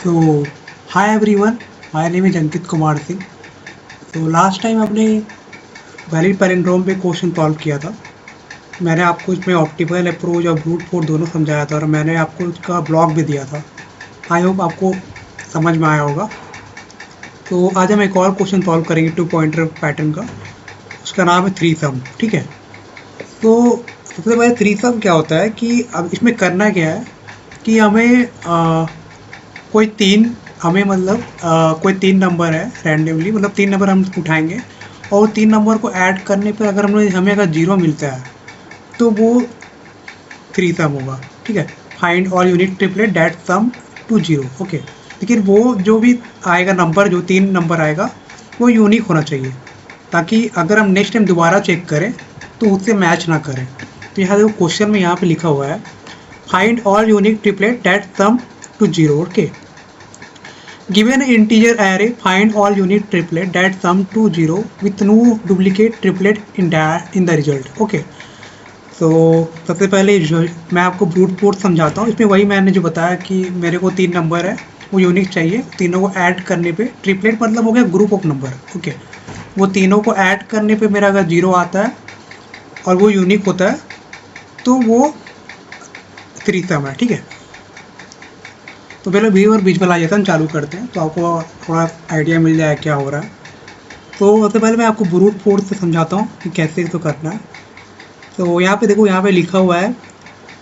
So, hi everyone, my name is Ankit Kumar Singh. तो last time आपने valid palindrome पे question solve किया था। मैंने आपको इसमें ऑप्टिमल अप्रोच और ब्रूट फोर्स दोनों समझाया था और मैंने आपको इसका ब्लॉग भी दिया था। आई होप आपको समझ में आया होगा। तो आज हम एक और क्वेश्चन सॉल्व करेंगे 2 पॉइंटर पैटर्न का। उसका नाम है थ्री सम। ठीक है, तो सबसे पहले थ्री सम क्या होता है कि अब इसमें करना क्या है कि कोई तीन हमें मतलब कोई तीन नंबर है रैंडमली, मतलब तीन नंबर हम उठाएंगे और तीन नंबर को ऐड करने पर अगर हमें अगर जीरो मिलता है तो वो थ्री सम होगा। ठीक है, find all unique triplet that sum to zero. Okay, लेकिन वो जो भी आएगा नंबर, जो तीन नंबर आएगा वो यूनिक होना चाहिए, ताकि अगर हम नेक्स्ट टाइम दोबारा चेक करें तो उससे मैच ना करें। तो यहाँ देखो क्वेश्चन में यहाँ पे लिखा हुआ है find all unique triplet that sum to zero. Okay, given an integer array, find all unique triplet that sum to 0 with no duplicate triplet in the result. Okay, तो सबसे पहले मैं आपको ब्रूट फोर्स समझाता हूँ। इसमें वही मैंने जो बताया कि मेरे को तीन नंबर है वो यूनिक चाहिए, तीनों को ऐड करने पे ट्रिपलेट मतलब हो गया ग्रुप ऑफ नंबर। ओके, वो तीनों को ऐड करने पे मेरा अगर जीरो आता है और वो यूनिक होता है तो वो थ्री सम है। ठीक है, तो पहले व्यू और विजुअलाइजेशन चालू करते हैं तो आपको थोड़ा आइडिया मिल जाए क्या हो रहा है। तो सबसे पहले मैं आपको ब्रूट फोर्स से समझाता हूँ कि कैसे इसको करना है। तो यहाँ पे देखो, यहाँ पे लिखा हुआ है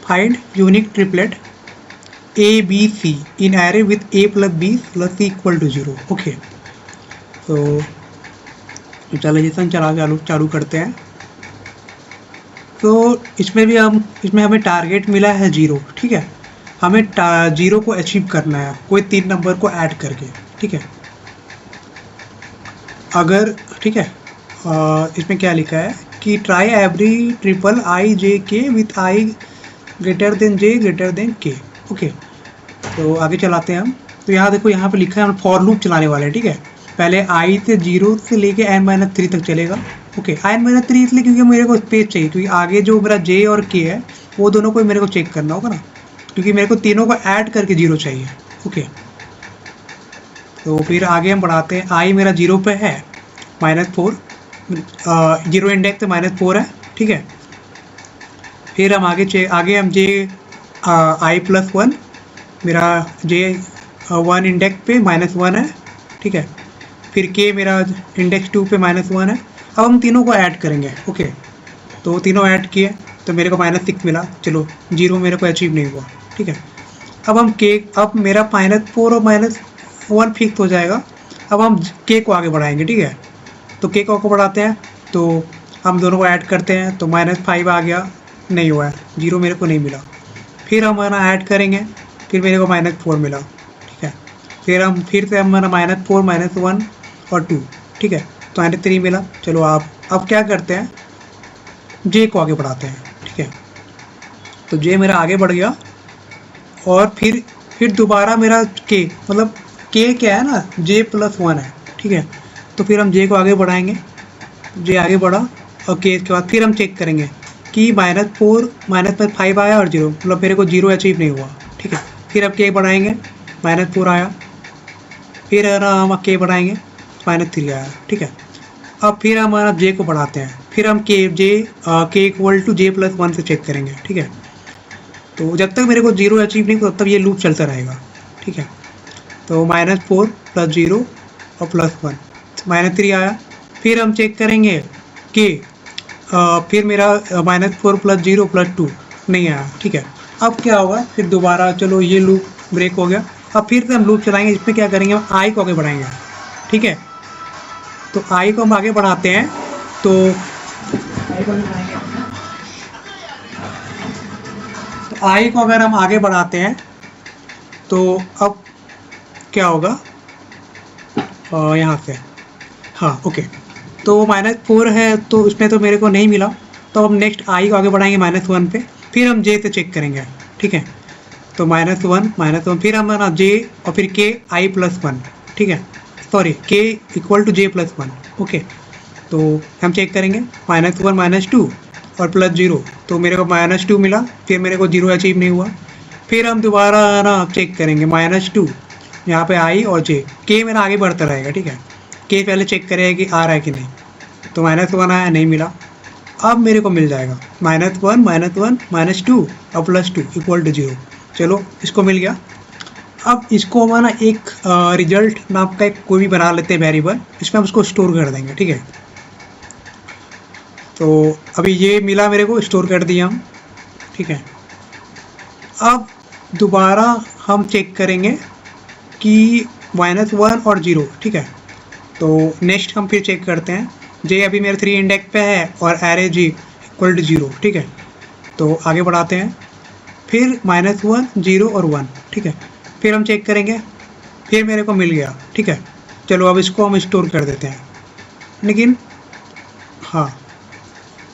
find unique triplet A B C in array with A plus B plus C equal to zero. Okay, तो विजुअलाइजेशन चालू करते हैं। तो इसमें हमें टारगेट मिला है जीरो। ठीक है, हमें जीरो को अचीव करना है कोई तीन नंबर को ऐड करके। ठीक है, अगर ठीक है इसमें क्या लिखा है कि ट्राई एवरी ट्रिपल आई जे के with I greater than J greater than के। ओके, तो आगे चलाते हैं हम। तो यहाँ देखो, यहाँ पे लिखा है हम फॉर लूप चलाने वाले हैं। ठीक है, पहले आई से जीरो से लेके n-3 तक चलेगा। ओके, n-3 इसलिए क्योंकि मेरे को स्पेस चाहिए, क्योंकि आगे जो मेरा जे और के है वो दोनों को मेरे को चेक करना होगा ना, क्योंकि मेरे को तीनों को ऐड करके जीरो चाहिए। ओके, तो फिर आगे हम बढ़ाते हैं। आई मेरा जीरो पे है, -4, जीरो इंडेक्स से -4 है। ठीक है, फिर हम आगे हम जे i+1, मेरा जे 1 इंडेक्स पे -1 है। ठीक है, फिर के मेरा इंडेक्स 2 पे -1 है। अब हम तीनों को ऐड करेंगे। ओके, तो तीनों ऐड किए तो मेरे को -6 मिला। चलो, जीरो मेरे को अचीव नहीं हुआ। ठीक है, अब मेरा -4 और -1 फिक्स हो जाएगा। अब हम के को आगे बढ़ाएंगे। ठीक है, तो के को बढ़ाते हैं तो हम दोनों को ऐड करते हैं तो -5 आ गया, नहीं हुआ है, जीरो मेरे को नहीं मिला। फिर हम ऐड करेंगे, फिर मेरे को -4 मिला। ठीक है, फिर से हमारा -4 -1 और 2। ठीक है, तो -3 मिला। चलो अब क्या करते हैं, जे को आगे बढ़ाते हैं। ठीक है, तो जे मेरा आगे बढ़ गया और फिर दोबारा मेरा के, मतलब के क्या है ना, j+1 है। ठीक है, तो फिर हम जे को आगे बढ़ाएंगे, जे आगे बढ़ा और के के बाद फिर हम चेक करेंगे कि -4 -5 आया और जीरो, मतलब मेरे को जीरो अचीव नहीं हुआ। ठीक है, फिर अब के बढ़ाएंगे, -4 आया, फिर हम के बढ़ाएंगे, -3 आया। ठीक है, अब फिर हम जे को बढ़ाते हैं, फिर हम के इक्वल टू j+1 से चेक करेंगे। ठीक है, तो जब तक मेरे को जीरो अचीव नहीं तब तक ये लूप चलता रहेगा। ठीक है, तो -4 + 0 और +1, -3 आया। फिर हम चेक करेंगे कि फिर मेरा -4 + 0 + 2 नहीं आया। ठीक है, अब क्या होगा, फिर दोबारा चलो ये लूप ब्रेक हो गया। अब फिर से हम लूप चलाएंगे, इसमें क्या करेंगे, हम आई को आगे बढ़ाएंगे। ठीक है, तो आई को हम आगे बढ़ाते हैं तो आई को अगर हम आगे बढ़ाते हैं तो अब क्या होगा, यहाँ से, हाँ ओके, तो -4 है तो इसमें तो मेरे को नहीं मिला, तो हम नेक्स्ट आई को आगे बढ़ाएंगे -1 पे, फिर हम जे से चेक करेंगे। ठीक है, तो -1 फिर हम जे और फिर के i+1। ठीक है, सॉरी, के इक्वल टू j+1। ओके, तो हम चेक करेंगे -1 -2 और +0, तो मेरे को -2 मिला, फिर मेरे को जीरो अचीव नहीं हुआ। फिर हम दोबारा ना चेक करेंगे -2 यहाँ पे आई और जे, के मेरा आगे बढ़ता रहेगा, ठीक है। के पहले चेक करेगा कि आ रहा है कि नहीं, तो -1 आया, नहीं मिला। अब मेरे को मिल जाएगा -1 -1 -2 और +2 = 0। चलो इसको मिल गया। अब इसको हमारा एक रिजल्ट नाम का एक कोई भी बना लेते हैं वेरिएबल, इसमें हम उसको स्टोर कर देंगे, ठीक है। तो अभी ये मिला मेरे को, स्टोर कर दिया हम, ठीक है। अब दोबारा हम चेक करेंगे कि -1 और 0, ठीक है। तो नेक्स्ट हम फिर चेक करते हैं, जे अभी मेरे 3 इंडेक्स पे है और एरे जी = 0, ठीक है। तो आगे बढ़ाते हैं, फिर -1 0 और 1, ठीक है। फिर हम चेक करेंगे, फिर मेरे को मिल गया, ठीक है। चलो अब इसको हम स्टोर कर देते हैं, लेकिन हाँ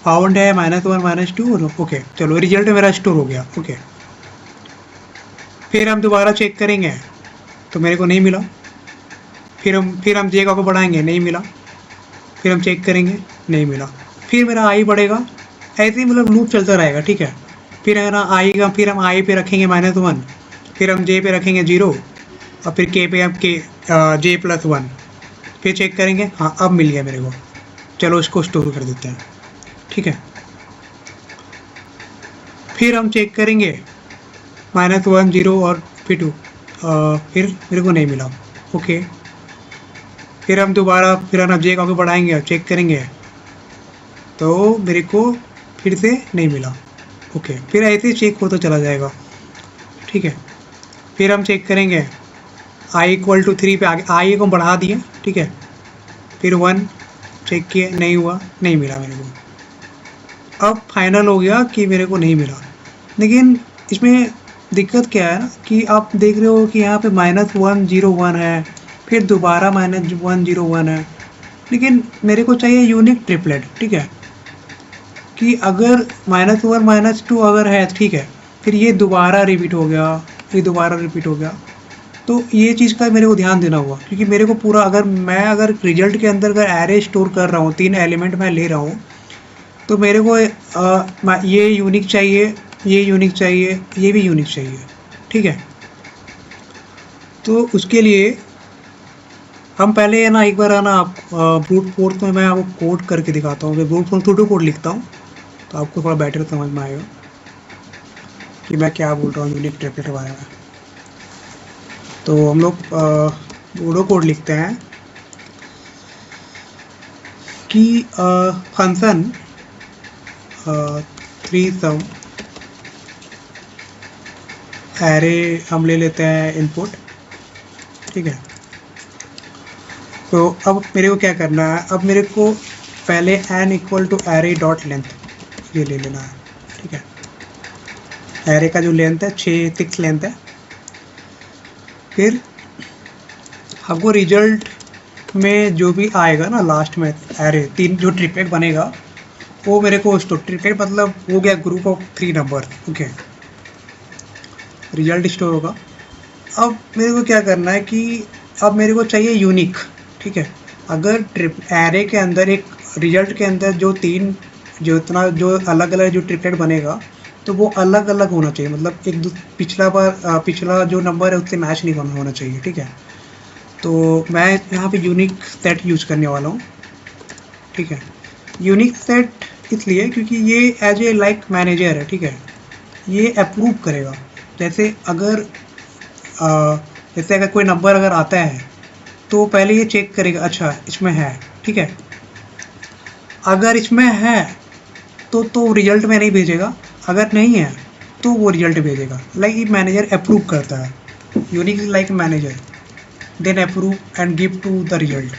फाउंड है -1 -2, ओके। चलो रिजल्ट मेरा स्टोर हो गया, ओके। फिर हम दोबारा चेक करेंगे तो मेरे को नहीं मिला। फिर हम जे को बढ़ाएंगे, नहीं मिला। फिर हम चेक करेंगे, नहीं मिला। फिर मेरा आई बढ़ेगा, ऐसे ही मतलब लूप चलता रहेगा, ठीक है। फिर है ना आई का, फिर हम आई पे रखेंगे -1, फिर हम जे पे रखेंगे 0 और फिर के पे हम जे +1। फिर चेक करेंगे, हाँ अब मिल गया मेरे को। चलो इसको स्टोर कर देते हैं, ठीक है। फिर हम चेक करेंगे -1 0 और फिर 2, फिर मेरे को नहीं मिला, ओके। फिर हम दोबारा फिर हम जे को बढ़ाएंगे और चेक करेंगे तो मेरे को फिर से नहीं मिला, ओके। फिर ऐसे ही चेक होता चला जाएगा, ठीक है। फिर हम चेक करेंगे i = 3 पे, आगे आई को बढ़ा दिए, ठीक है। फिर 1 चेक किए, नहीं हुआ, नहीं मिला मेरे को। अब फाइनल हो गया कि मेरे को नहीं मिला। लेकिन इसमें दिक्कत क्या है ना कि आप देख रहे हो कि यहाँ पे -1 0 1 है, फिर दोबारा -1 0 1 है, लेकिन मेरे को चाहिए यूनिक ट्रिपलेट, ठीक है। कि अगर -1 -2 अगर है, ठीक है, फिर ये दोबारा रिपीट हो गया, ये दोबारा रिपीट हो गया, तो ये चीज़ का मेरे को ध्यान देना होगा। क्योंकि मेरे को पूरा अगर रिजल्ट के अंदर अगर एरे स्टोर कर रहा हूँ, 3 एलिमेंट मैं ले रहा हूँ, तो मेरे को ये यूनिक चाहिए, ये यूनिक चाहिए, ये भी यूनिक चाहिए, ठीक है। तो उसके लिए हम पहले है ना एक बार है ना आप ब्रूट फोर्स में मैं आपको कोड करके दिखाता हूँ। ब्रूट फोर्स टू कोड लिखता हूँ तो आपको थोड़ा बेटर समझ में आएगा कि मैं क्या बोल रहा हूँ यूनिक ट्रिपलेट के बारे में। तो हम लोग बूडो कोड लिखते हैं कि फंक्शन 3 सम एरे हम ले लेते हैं इनपुट, ठीक है। तो अब मेरे को क्या करना है, अब मेरे को पहले n = array.length ये ले लेना है, ठीक है। एरे का जो लेंथ है 6 लेंथ है। फिर हमको रिजल्ट में जो भी आएगा ना लास्ट में एरे 3 जो ट्रिपलेट बनेगा वो मेरे को स्टोर, ट्रिपलेट मतलब हो गया group of 3 number, okay. Result store होगा। अब मेरे को क्या करना है कि अब मेरे को चाहिए यूनिक, ठीक है। अगर एरे के अंदर एक रिजल्ट के अंदर जो अलग अलग जो ट्रिपलेट बनेगा तो वो अलग अलग होना चाहिए, मतलब पिछला जो नंबर है उससे मैच नहीं होना चाहिए, ठीक है। तो मैं यहाँ पे यूनिक सेट यूज़ करने वाला हूँ, ठीक है। यूनिक सेट इसलिए क्योंकि ये एज ए लाइक मैनेजर है, ठीक है। ये अप्रूव करेगा। जैसे अगर कोई नंबर अगर आता है तो पहले ये चेक करेगा, अच्छा इसमें है, ठीक है। अगर इसमें है तो रिजल्ट में नहीं भेजेगा, अगर नहीं है तो वो रिजल्ट भेजेगा। लाइक ये मैनेजर अप्रूव करता है। Unique is like manager, then approve and give to the result,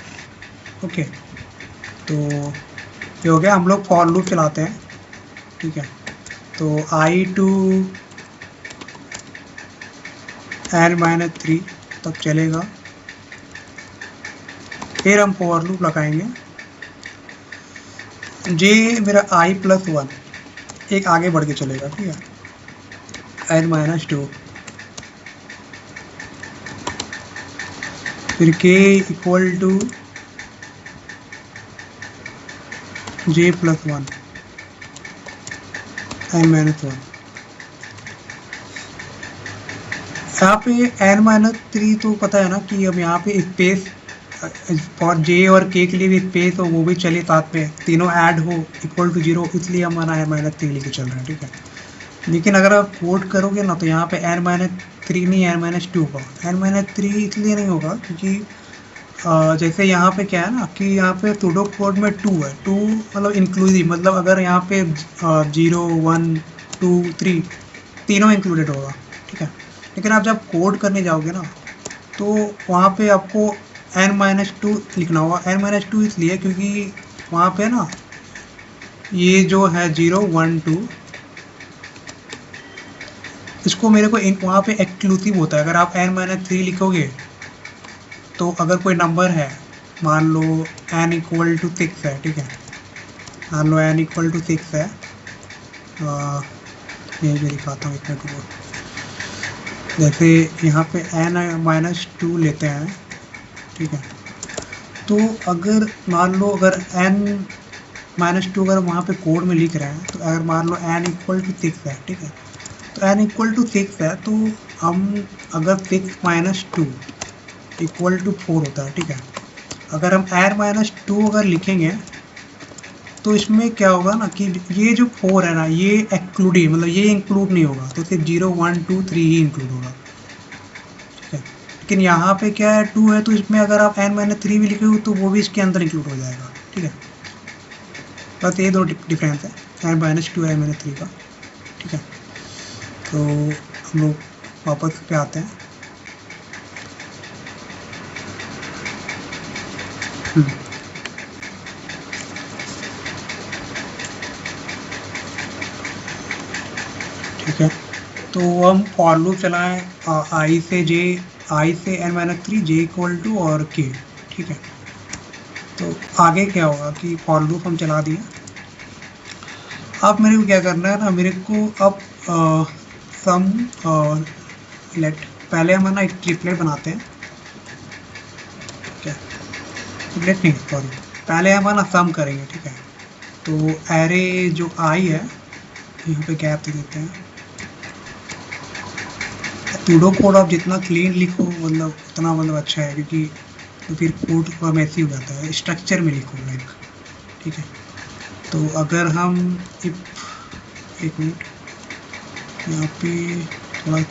okay. तो ये हो गया। हम लोग फॉर लूप चलाते हैं, ठीक है। तो i to n-3 तक चलेगा। फिर हम फॉर लूप लगाएंगे। जे मेरा i+1 एक आगे बढ़ के चलेगा, ठीक है। n-2 फिर k = j+1 n-1 यहाँ पे n-3 तो पता है ना कि अब यहाँ पे स्पेस और जे और के लिए भी स्पेस हो वो भी चले साथ में, तीनों ऐड हो इक्वल टू 0, इसलिए हमारा n-3 लेके चल रहा है, ठीक है। लेकिन अगर आप कोड करोगे ना तो यहाँ पे n-3 नहीं n-2 होगा। n-3 इसलिए नहीं होगा क्योंकि जैसे यहाँ पे क्या है ना कि यहाँ पे सूडो कोड में 2 है, 2 मतलब इंक्लूसिव, मतलब अगर यहाँ पे 0 1 2 3 तीनों इंक्लूडेड होगा, ठीक है। लेकिन आप जब कोड करने जाओगे ना तो वहाँ पे आपको n-2 लिखना होगा। n-2 इसलिए क्योंकि वहाँ पे ना ये जो है 0 1 2 इसको मेरे को वहाँ पे एक्सक्लूसिव होता है। अगर आप n-3 लिखोगे तो अगर कोई नंबर है, मान लो n इक्वल टू 6 है, ठीक है, मान लो n इक्वल टू 6 है, यही मैं दिखाता हूँ एक मिनट को। जैसे यहाँ पे n-2 लेते हैं, ठीक है, तो अगर मान लो अगर n-2 अगर वहाँ पे कोड में लिख रहे हैं तो अगर मान लो n इक्वल टू 6 है, ठीक है, तो n इक्वल टू 6 है तो हम अगर 6 - 2 इक्वल टू 4 होता है, ठीक है। अगर हम n-2 अगर लिखेंगे तो इसमें क्या होगा ना कि ये जो 4 है ना ये एक्सक्लूड ही, मतलब ये इंक्लूड नहीं होगा, तो सिर्फ 0 1 2 3 ही इंक्लूड होगा, ठीक है। लेकिन यहाँ पे क्या है 2 है तो इसमें अगर आप n-3 भी लिखे तो वो भी इसके अंदर इंक्लूड हो जाएगा, ठीक है। बस ये दो डिफरेंस है n-2 n-3 का, ठीक है। तो हम लोग वापस पे आते हैं। ठीक है, तो हम फॉर लूप चलाएं i से n-3 j इक्वल टू और k, ठीक है। तो आगे क्या होगा कि फॉर लूप हम चला दिए। अब मेरे को क्या करना है ना, मेरे को अब सम लेट पहले हम ना एक ट्रिपलेट बनाते हैं, ठीक है, ट्रिपलेट नहीं सॉरी, पहले हम ना सम करेंगे, ठीक है। तो एरे जो i है यहाँ पे गैप दे देते हैं। सूडो कोड आप जितना क्लीन लिखो मतलब उतना मतलब अच्छा है, क्योंकि तो फिर कोड थोड़ा मैसी हो जाता है, स्ट्रक्चर में लिखो लाइक, ठीक है। तो अगर हम एक मिनट यहाँ पे थोड़ा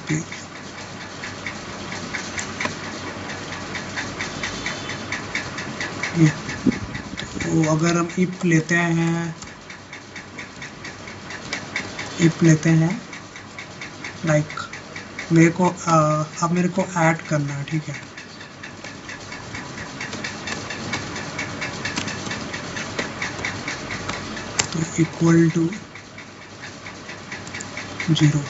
तो अगर हम इफ लेते हैं लाइक मेरे को अब मेरे को ऐड करना है, ठीक है। तो इक्वल टू 0,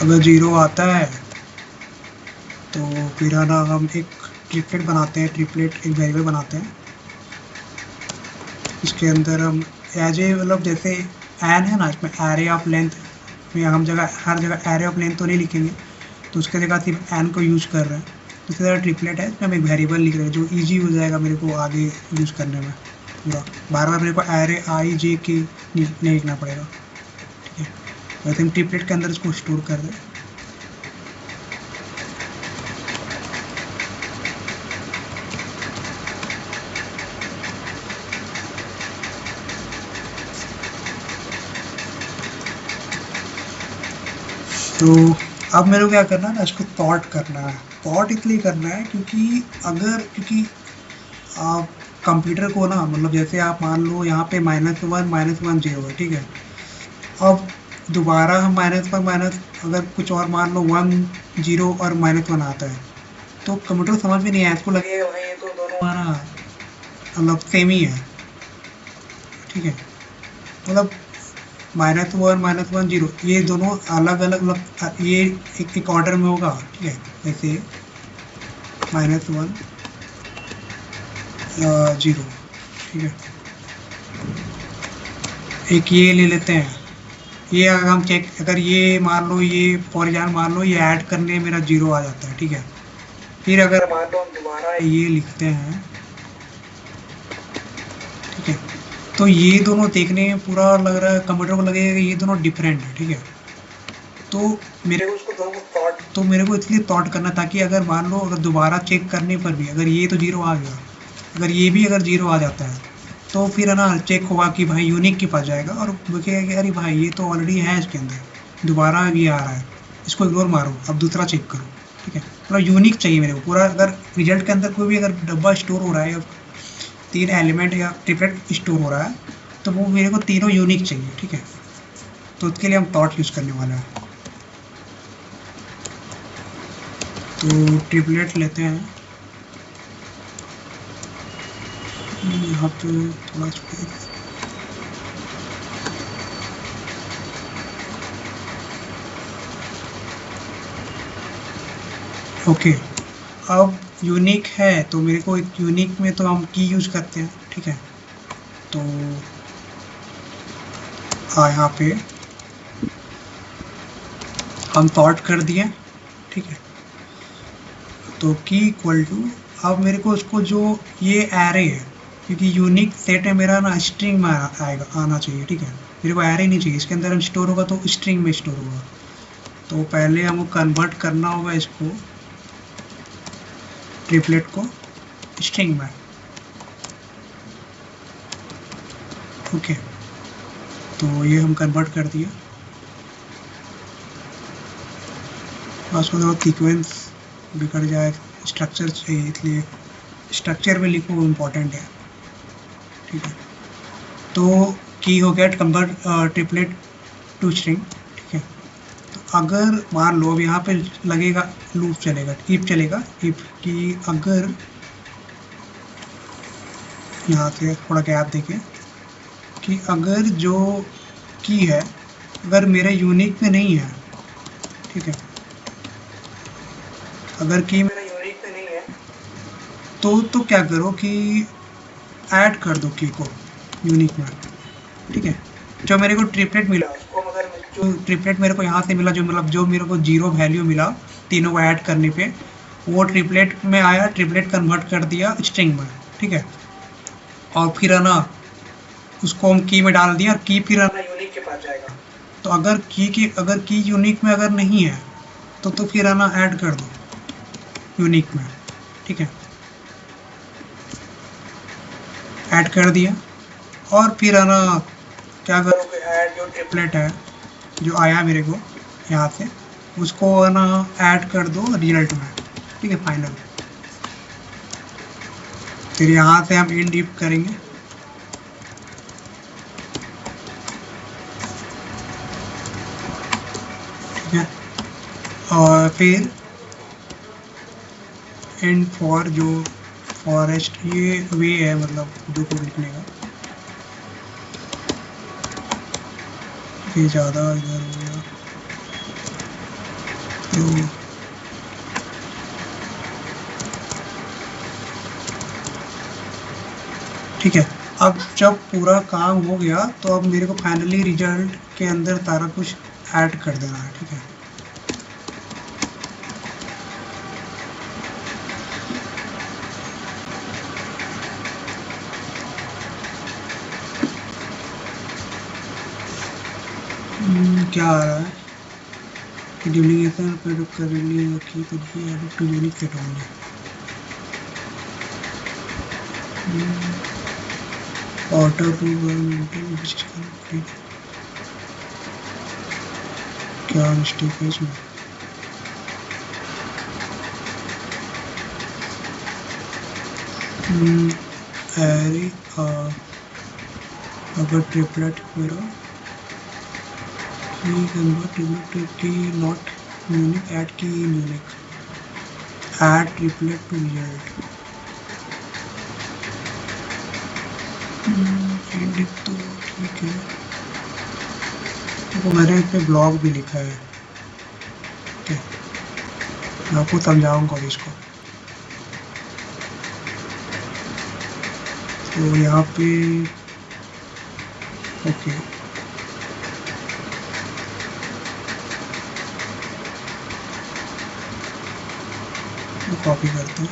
अगर 0 आता है तो फिर है ना हम एक ट्रिपलेट बनाते हैं, ट्रिपलेट एक वेरिएबल बनाते हैं, इसके अंदर हम एज ए मतलब जैसे एन है ना, इसमें एरे ऑफ लेंथ में हम हर जगह एरे ऑफ लेंथ तो नहीं लिखेंगे, तो उसके जगह सिर्फ एन को यूज कर रहे हैं। इसी तरह ट्रिपलेट है, इसमें हम एक वेरिएबल लिख रहे हैं जो इजी हो जाएगा मेरे को आगे यूज करने में, पूरा बार बार मेरे को एरे i j k नहीं लिखना पड़ेगा, ठीक है। वैसे हम ट्रिपलेट के अंदर इसको स्टोर कर दें। तो अब मेरे को क्या करना है ना, इसको सॉर्ट करना है। सॉर्ट इसलिए करना है क्योंकि आप कंप्यूटर को ना मतलब जैसे आप मान लो यहाँ पे -1 0 है, ठीक है। अब दोबारा हम -1 अगर कुछ और मान लो 1 0 और -1 आता है तो कंप्यूटर समझ में नहीं आया, इसको लगेगा भाई ये तो दोनों हमारा मतलब सेम ही है, ठीक है। मतलब -1 0 ये दोनों अलग अलग ये एक ऑर्डर में होगा, ठीक है। जैसे -1 0, ठीक है। एक ये ले लेते हैं, ये अगर हम चेक अगर ये मान लो ये फॉर एग्जाम्पल मान लो ये ऐड करने मेरा 0 आ जाता है, ठीक है। फिर अगर मान लो हम दोबारा ये लिखते हैं, ठीक है, तो तो ये दोनों देखने में पूरा लग रहा है, कंप्यूटर को लगेगा कि ये दोनों डिफरेंट है, ठीक है। तो मेरे को उसको दोनों थॉट, तो मेरे को इसलिए थॉट करना, ताकि अगर मान लो अगर दोबारा चेक करने पर भी अगर ये तो जीरो आ गया, अगर ये भी अगर जीरो आ जाता है, तो फिर है ना चेक होगा कि भाई यूनिक के पास जाएगा और देखेगा कि अरे भाई ये तो ऑलरेडी है इसके अंदर, दोबारा ये आ रहा है, इसको इग्नोर मारो, अब दूसरा चेक करो, ठीक है। पूरा यूनिक चाहिए मेरे को पूरा। अगर रिजल्ट के अंदर कोई भी अगर डब्बा स्टोर हो रहा है या 3 एलिमेंट या ट्रिपलेट स्टोर हो रहा है, तो वो मेरे को तीनों यूनिक चाहिए, ठीक है। तो उसके लिए हम थॉट यूज़ करने वाले हैं। तो ट्रिपलेट लेते हैं, यहाँ पे थोड़ा स्पेस, ओके। अब यूनिक है तो मेरे को एक यूनिक में तो हम की यूज़ करते हैं, ठीक है। तो यहाँ पे हम थॉट कर दिए, ठीक है। तो की इक्वल टू, अब मेरे को उसको जो ये एरे है, क्योंकि यूनिक सेट है मेरा ना, स्ट्रिंग में आएगा, आना चाहिए, ठीक है। मेरे को एरे नहीं चाहिए, इसके अंदर स्टोर होगा तो स्ट्रिंग में स्टोर होगा। तो पहले हमको कन्वर्ट करना होगा इसको, ट्रिपलेट को स्ट्रिंग में, ओके। तो ये हम कन्वर्ट कर दिया। उसको थोड़ा सीक्वेंस बिगड़ जाए, स्ट्रक्चर चाहिए, इसलिए स्ट्रक्चर में लिखो, इम्पोर्टेंट है, ठीक है। तो की हो गया कन्वर्ट ट्रिपलेट टू स्ट्रिंग, ठीक है। तो अगर मान लो अब यहाँ पे लगेगा लूप चलेगा, इफ चलेगा, इफ की अगर यहाँ से थोड़ा गैप देखें कि अगर जो की है अगर मेरे यूनिक में नहीं है, ठीक है, अगर की मेरा यूनिक में नहीं है तो क्या करो कि ऐड कर दो की को यूनिक में, ठीक है। जो मेरे को ट्रिपलेट मिला उसको, अगर जो ट्रिपलेट मेरे को यहाँ से मिला, जो मतलब जो मेरे को जीरो वैल्यू मिला तीनों को ऐड करने पे, वो ट्रिपलेट में आया, ट्रिपलेट कन्वर्ट कर दिया स्ट्रिंग में, ठीक है। और फिर है ना उसको हम की में डाल दिया, और की फिर है ना यूनिक के पास जाएगा। तो अगर की यूनिक में अगर नहीं है तो फिर है ना ऐड कर दो यूनिक में, ठीक है। ऐड कर दिया और फिर है ना क्या करोगे, ऐड जो ट्रिपलेट है जो आया मेरे को यहाँ से, उसको है ना ऐड कर दो रिजल्ट में, ठीक है, फाइनल। फिर यहाँ से हम इंड इफ करेंगे, ठीक है। और फिर एंड फॉर जो फॉरेस्ट, ये वे है मतलब दो को लिखने का, ये ज़्यादा इधर हो गया, तो ठीक है। अब जब पूरा काम हो गया तो अब मेरे को फाइनली रिजल्ट के अंदर सारा कुछ ऐड कर देना है, ठीक है। क्या आ रहा है, डुप्लीकेशन प्रोडक्ट कर रही की टू यूनिक सेट होंगे, ऑटो टू क्या मिस्टेक है इसमें, एरे अगर ट्रिपलेट मेरा की कन्वर्ट ट्रिपलेट की नॉट यूनिक, ऐड की in unique, add triplet to result, तो ठीक है। तो मैंने इसमें ब्लॉग भी लिखा है, ठीक है, मैं आपको समझाऊंगा इसको। तो यहाँ पे ओके, कॉपी करते हैं,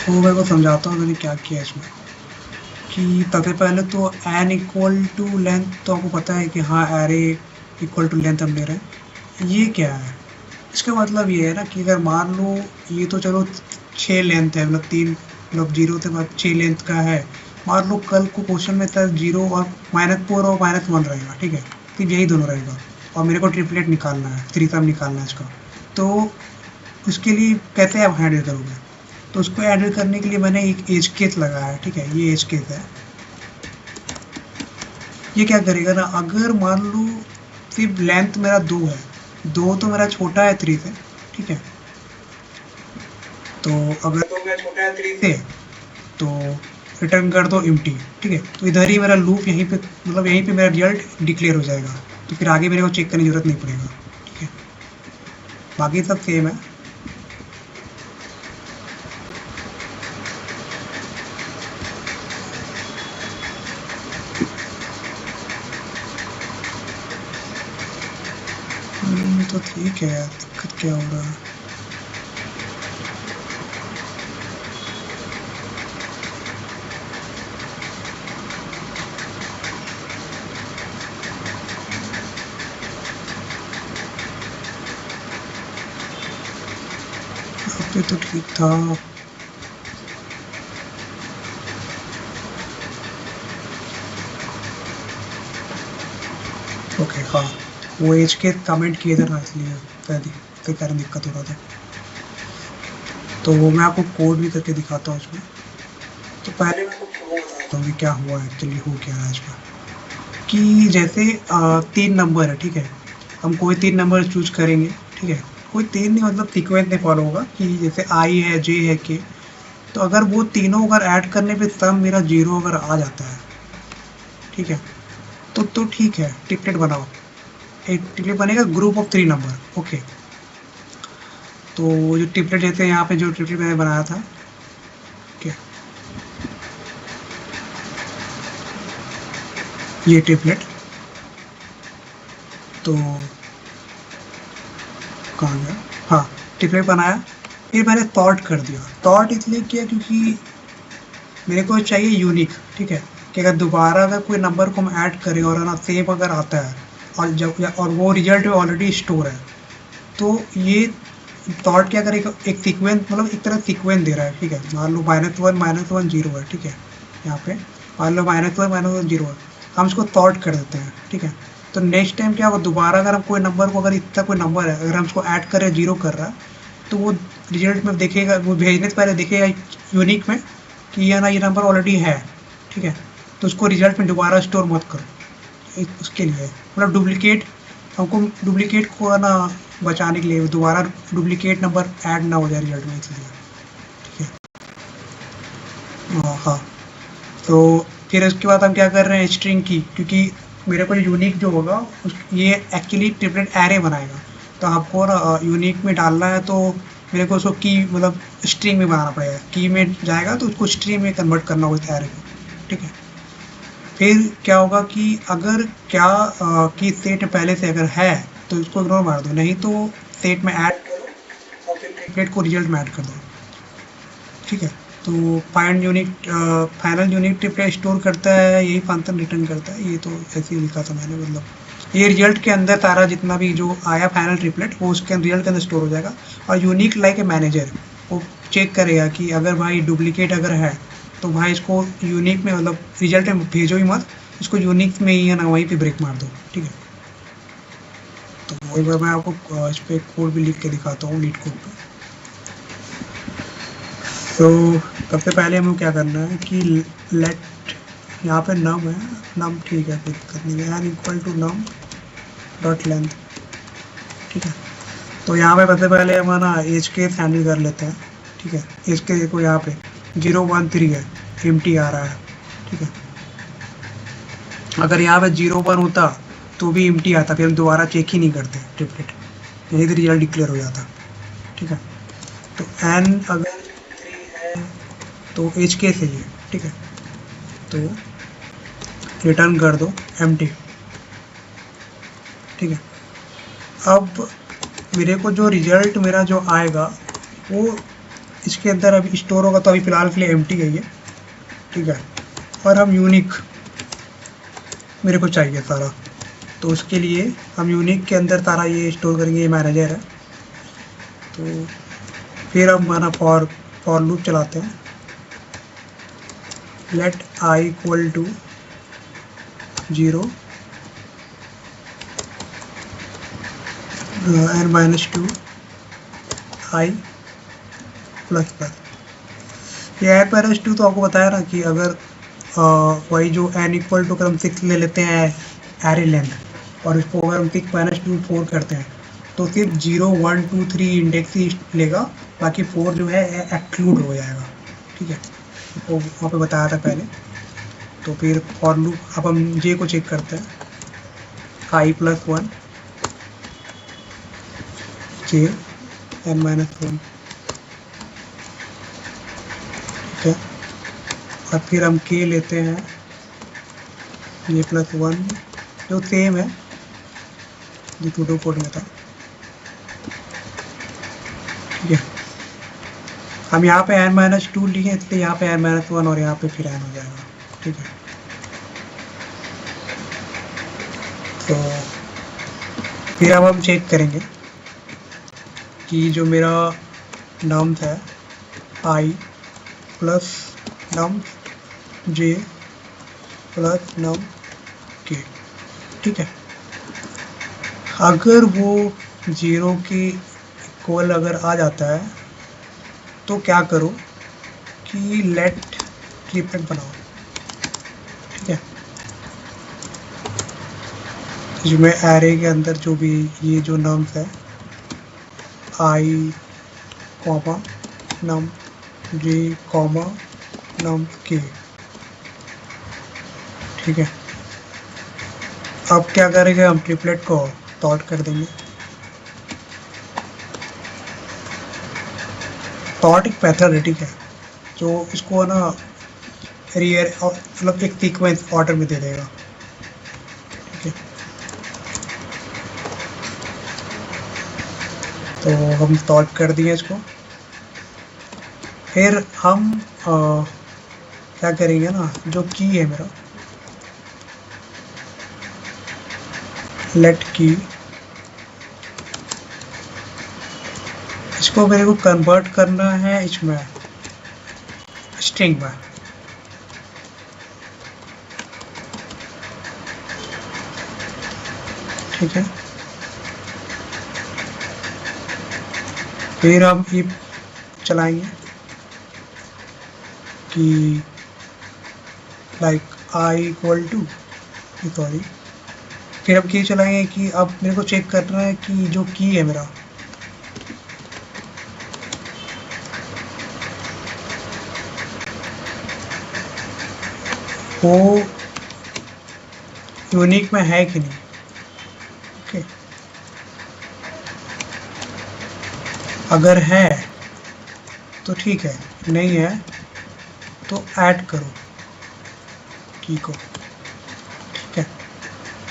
वो मेरे को समझाता हूँ मैंने क्या किया इसमें। कि सबसे पहले तो एन इक्वल टू लेंथ, तो आपको पता है कि हाँ एरे इक्वल टू लेंथ हम ले रहे हैं। ये क्या है, इसका मतलब ये है ना कि अगर मान लो ये तो चलो 6 लेंथ है, मतलब 3 मतलब 0 से बाद 6 लेंथ का है। मान लो कल को क्वेश्चन में था 0 और -4 और -1 रहेगा, ठीक है, तो यही दोनों रहेगा और मेरे को ट्रिपलेट निकालना है, थ्रीसम निकालना है इसका। तो उसके लिए कैसे आप हैंडल करोगे, तो उसको हैंडल करने के लिए मैंने एक एज केस लगाया है, ठीक है, ये एज केस है। ये क्या करेगा ना, अगर मान लो सिर्फ लेंथ मेरा 2 है, 2 तो मेरा छोटा है 3 से, ठीक है, तो अगर 2 मेरा छोटा है 3 से तो रिटर्न कर दो एम्प्टी, ठीक है। तो इधर ही मेरा लूप यहीं पे, मतलब यहीं पे मेरा रिजल्ट डिक्लेयर हो जाएगा, तो फिर आगे मेरे को चेक करने की जरूरत नहीं पड़ेगा, ठीक है। बाकी सब सेम है। तो ठीक है यार, दिक्कत क्या हो रहा है। अब तो ठीक था। ओके हाँ, वो एज के कमेंट किए थे ना, इसलिए उसके कारण दिक्कत हो रहा था। तो वो मैं आपको कोड भी करके दिखाता हूँ इसमें। तो पहले मैं आपको बताता हूँ कि क्या हुआ एक्चुअली, हो क्या रहा है इसमें। कि जैसे 3 नंबर है, ठीक है, हम कोई 3 नंबर चूज करेंगे, ठीक है, कोई 3 नहीं, मतलब सीक्वेंस नहीं फॉलो होगा कि जैसे आई है, जे है, के। तो अगर वो तीनों अगर ऐड करने पे सम मेरा 0 अगर आ जाता है, ठीक है, तो ठीक है, ट्रिपलेट बनाओ। एक ट्रिपलेट बनेगा ग्रुप ऑफ 3 नंबर, ओके। तो जो ट्रिपलेट जैसे यहाँ पे जो ट्रिपलेट मैंने बनाया था, ओके, ये ट्रिपलेट, तो कहाँ गया, हाँ, ट्रिपलेट बनाया। फिर मैंने सॉर्ट कर दिया। सॉर्ट इसलिए किया क्योंकि मेरे को चाहिए यूनिक, ठीक है, कि अगर दोबारा अगर कोई नंबर को हम ऐड करें और है ना सेम अगर आता है और जब और वो रिजल्ट में ऑलरेडी स्टोर है, तो ये सॉर्ट क्या करेगा, एक सीक्वेंस, मतलब एक तरह सीक्वेंस दे रहा है, ठीक है। मान लो -1 0 है, ठीक है, यहाँ पे मान लो -1 0 है, हम इसको सॉर्ट कर देते हैं, ठीक है। तो नेक्स्ट टाइम क्या होगा, दोबारा अगर हम कोई नंबर को, अगर इतना कोई नंबर है, अगर हम उसको ऐड करें 0 कर रहा है, तो वो रिजल्ट में देखेगा, वो भेजने से पहले देखेगा यूनिक में कि ये ना ये नंबर ऑलरेडी है, ठीक है। तो उसको रिजल्ट में दोबारा स्टोर मत करो, उसके लिए मतलब डुप्लीकेट, हमको डुप्लीकेट को ना बचाने के लिए दोबारा डुप्लीकेट नंबर ऐड ना हो जाए रिजल्ट में, इसलिए, ठीक है। हाँ, तो फिर उसके बाद हम क्या कर रहे हैं, स्ट्रिंग की, क्योंकि मेरे को यूनिक जो होगा ये एक्चुअली ट्रिपलेट एरे बनाएगा, तो आपको ना यूनिक में डालना है, तो मेरे को उसको की मतलब स्ट्रिंग में बनाना पड़ेगा, की में जाएगा तो उसको स्ट्रिंग में कन्वर्ट करना होगा एरे को, ठीक है। फिर क्या होगा कि अगर क्या की सेट पहले से अगर है तो इसको इग्नोर मार दो, नहीं तो सेट में ऐड करो और फिर ट्रिपलेट को रिजल्ट में ऐड कर दो, ठीक है। तो find unique, final unique triplet store करता है, यही फंक्शन रिटर्न करता है। ये तो ऐसे ही लिखा था मैंने, मतलब ये रिजल्ट के अंदर सारा जितना भी जो आया फाइनल ट्रिपलेट वो उसके रिजल्ट के अंदर स्टोर हो जाएगा। और यूनिक लाइक ए मैनेजर, वो चेक करेगा कि अगर भाई डुप्लीकेट अगर है तो भाई इसको यूनिक में, मतलब रिजल्ट में भेजो ही मत, इसको यूनिक में ही है ना वहीं पे ब्रेक मार दो, ठीक है। तो वही बार मैं आपको इस पर कोड भी लिख के दिखाता हूँ, लीड कोड पे। तो सबसे पहले हमें क्या करना है कि लेट, यहाँ पे नम है, नम ठीक है, कोई दिक्कत नहीं है, N equal to num dot length, ठीक है। तो यहाँ पे सबसे पहले हम ना एज केस हैंडल कर लेते हैं, ठीक है। एज के देखो यहाँ पे 0 1 3 है, एम्प्टी आ रहा है, ठीक है। अगर यहाँ पे 0 1 होता तो भी एम्प्टी आता, फिर हम दोबारा चेक ही नहीं करते ट्रिपलेट, यही तो रिजल्ट डिक्लेयर हो जाता, ठीक है। तो एन अगर 3 है तो एज केस है ये, ठीक है, तो रिटर्न कर दो एम्प्टी, ठीक है। अब मेरे को जो रिजल्ट मेरा जो आएगा वो इसके अंदर अभी स्टोर होगा, तो अभी फ़िलहाल के लिए एम्प्टी है ये, ठीक है। और हम यूनिक मेरे को चाहिए सारा, तो उसके लिए हम यूनिक के अंदर सारा ये स्टोर करेंगे, ये मैनेजर है। तो फिर हम हमारा फॉर लूप चलाते हैं। Let i equal to 0 n-2 i plus plus. ये n-2 तो आपको बताया ना कि अगर वही जो n इक्वल टू अगर हम 6 ले लेते हैं एरे लेंथ, और इसको अगर हम 6-2 4 करते हैं, तो सिर्फ 0 1 2 3 इंडेक्स ही लेगा, बाकी 4 जो है एक्सक्लूड हो जाएगा, ठीक है। तो वहाँ पे बताया था पहले। तो फिर फॉर लूप अब हम जे को चेक करते हैं, i + 1 j n-1, ठीक है। और फिर हम k लेते हैं j + 1 जो सेम है जो टूडो कोड में था, ठीक है। हम यहाँ पे n-2 लिए, इसलिए यहाँ पे n-1 और यहाँ पे फिर n हो जाएगा, ठीक है। तो फिर अब हम चेक करेंगे कि जो मेरा नम्स है i plus nums j plus num k, ठीक है। अगर वो 0 के इक्वल अगर आ जाता है तो क्या करो कि लेट ट्रिपलेट बनाओ, ठीक है। जिसमें एरे के अंदर जो भी ये जो नम्स है i, num j, num k, ठीक है। अब क्या करेंगे, हम ट्रिपलेट को सॉर्ट कर देंगे। सॉर्ट एक मेथड है, ठीक है, जो इसको ना रियर मतलब एक सीक्वेंस ऑर्डर में दे देगा, ठीक है। तो हम सॉर्ट कर दिए इसको। फिर हम क्या करेंगे ना, जो की है मेरा लेट की, इसको मेरे को कन्वर्ट करना है इसमें स्ट्रिंग में, ठीक है। फिर हम इफ चलाएंगे कि like i equal to, sorry, फिर अब की चलाएंगे कि अब मेरे को चेक करना है कि जो की है मेरा वो यूनिक में है कि नहीं, ओके। अगर है तो ठीक है, नहीं है तो ऐड करो की को, ठीक है।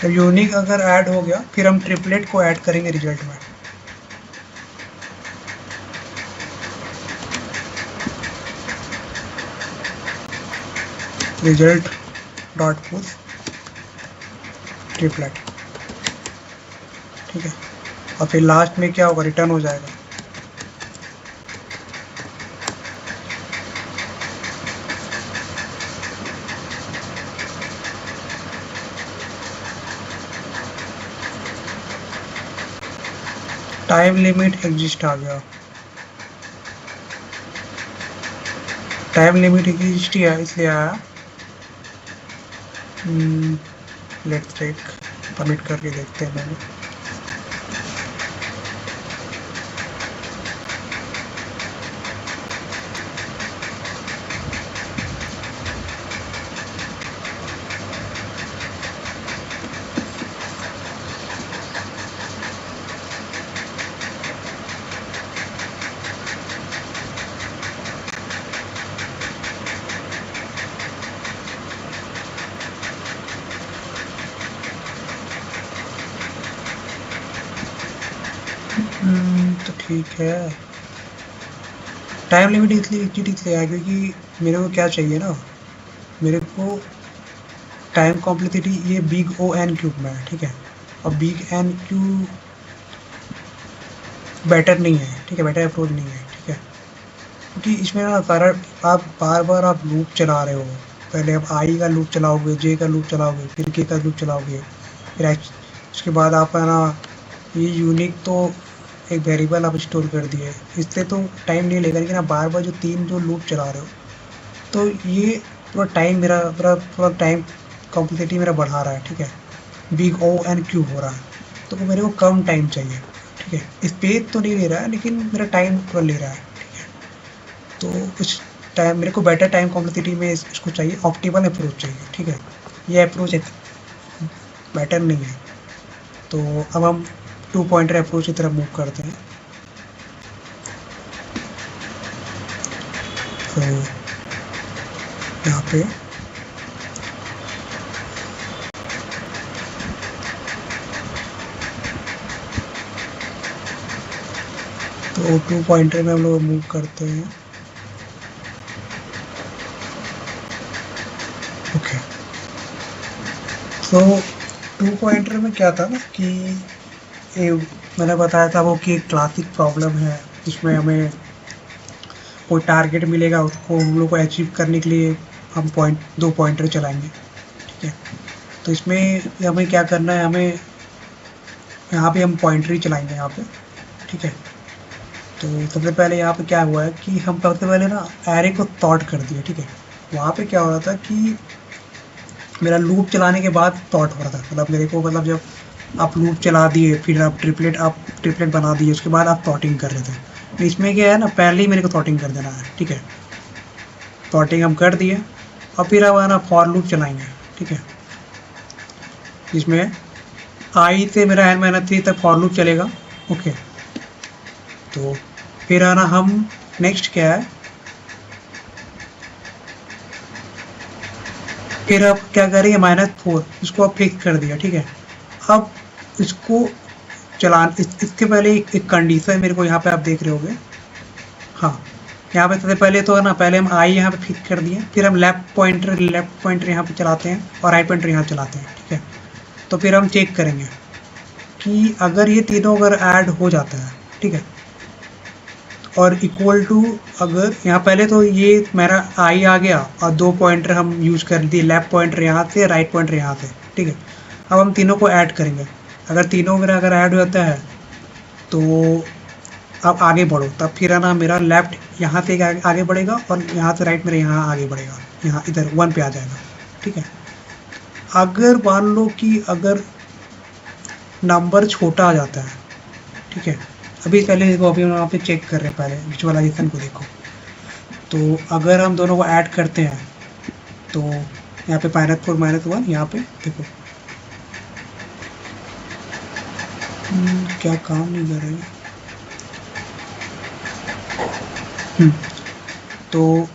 तो यूनिक अगर ऐड हो गया, फिर हम ट्रिपलेट को ऐड करेंगे रिजल्ट में। रिजल्ट डॉट पुश ट्रिपलेट, ठीक है। और फिर लास्ट में क्या होगा, रिटर्न हो जाएगा। टाइम लिमिट एग्जिस्ट आ गया, टाइम लिमिट एग्जिस्ट ही है इसलिए आया। लेट्स चेक, सबमिट करके देखते हैं मैंने। तो ठीक है, टाइम लिमिट इसलिए है क्योंकि मेरे को क्या चाहिए ना, मेरे को टाइम कॉम्प्लेक्सिटी ये बिग ओ एन क्यूब में है, ठीक है। और बिग एन क्यूब बेटर नहीं है, ठीक है, बेटर अप्रोच नहीं है, ठीक है। क्योंकि इसमें ना सारा आप बार बार आप लूप चला रहे हो। पहले आप आई का लूप चलाओगे, जे का लूप चलाओगे, फिर के का लूप चलाओगे, फिर उसके बाद आप है ना ये यूनिक तो एक वेरिएबल आप स्टोर कर दिए, इससे तो टाइम नहीं लेगा। लेकिन आप बार बार जो 3 जो लूप चला रहे हो, तो ये पूरा टाइम मेरा पूरा टाइम कॉम्प्लेक्सिटी मेरा बढ़ा रहा है, ठीक है। बिग ओ एन क्यूब हो रहा है, तो मेरे को कम टाइम चाहिए, ठीक है। स्पेस तो नहीं ले रहा है लेकिन मेरा टाइम पूरा ले रहा है, ठीक है। तो उस टाइम मेरे को बेटर टाइम कॉम्प्लेक्सिटी में इसको चाहिए, ऑप्टिमल अप्रोच चाहिए, ठीक है। ये अप्रोच एक बेटर नहीं है। तो अब हम 2 पॉइंटर अप्रोच की तरफ मूव करते हैं। तो यहाँ पे तो 2 पॉइंटर में हम लोग मूव करते हैं। ओके, तो 2 पॉइंटर में क्या था ना कि ये मैंने बताया था वो कि एक क्लासिक प्रॉब्लम है, जिसमें हमें कोई टारगेट मिलेगा, उसको हम लोग को अचीव करने के लिए हम 2 पॉइंटर चलाएंगे, ठीक है। तो इसमें हमें क्या करना है, हमें यहाँ पे हम पॉइंटर ही चलाएंगे यहाँ पे, ठीक है। तो सबसे पहले यहाँ पे क्या हुआ है कि हम सबसे पहले ना एरे को सॉर्ट कर दिया, ठीक है। वहाँ पे क्या हो रहा था कि मेरा लूप चलाने के बाद सॉर्ट हो रहा था, मतलब मेरे को मतलब जब आप लूप चला दिए, फिर आप ट्रिपलेट बना दिए, उसके बाद आप सॉर्टिंग कर रहे थे। तो इसमें क्या है ना, पहले ही मेरे को सॉर्टिंग कर देना है, ठीक है। सॉर्टिंग हम कर दिए और फिर अब है ना फॉर लूप चलाएंगे, ठीक है। इसमें आई से मेरा n माइनस 3 तक फॉर लूप चलेगा, ओके। तो फिर है ना हम नेक्स्ट क्या है, फिर अब क्या करेंगे, -4 इसको अब फिक्स कर दिया, ठीक है। अब इसको इसके पहले एक कंडीशन मेरे को यहाँ पे आप देख रहे होगे, हाँ। यहाँ पे सबसे पहले तो है ना, पहले हम आई यहाँ पे फिक्स कर दिए, फिर हम लेफ्ट पॉइंटर यहाँ पे चलाते हैं और राइट पॉइंटर यहाँ चलाते हैं, ठीक है। तो फिर हम चेक करेंगे कि अगर ये तीनों अगर ऐड हो जाता है, ठीक है, और इक्वल टू, अगर यहाँ पहले तो ये मेरा आई आ गया और 2 पॉइंटर हम यूज कर दिए, लेफ्ट पॉइंटर यहाँ से, राइट पॉइंटर यहाँ से, ठीक है। अब हम तीनों को ऐड करेंगे, अगर तीनों मेरा अगर ऐड हो जाता है तो अब आगे बढ़ो, तब फिर है ना मेरा लेफ्ट यहाँ से आगे बढ़ेगा और यहाँ से राइट मेरा यहाँ आगे बढ़ेगा, यहाँ इधर 1 पे आ जाएगा, ठीक है। अगर मान लो कि अगर नंबर छोटा आ जाता है, ठीक है, अभी पहले देखो, अभी हम वहाँ पे चेक कर रहे हैं, पहले विजुअलाइजेशन को देखो। तो अगर हम दोनों को ऐड करते हैं तो यहाँ पे -4 -1, यहाँ पे देखो क्या काम नहीं कर रहे हैं। तो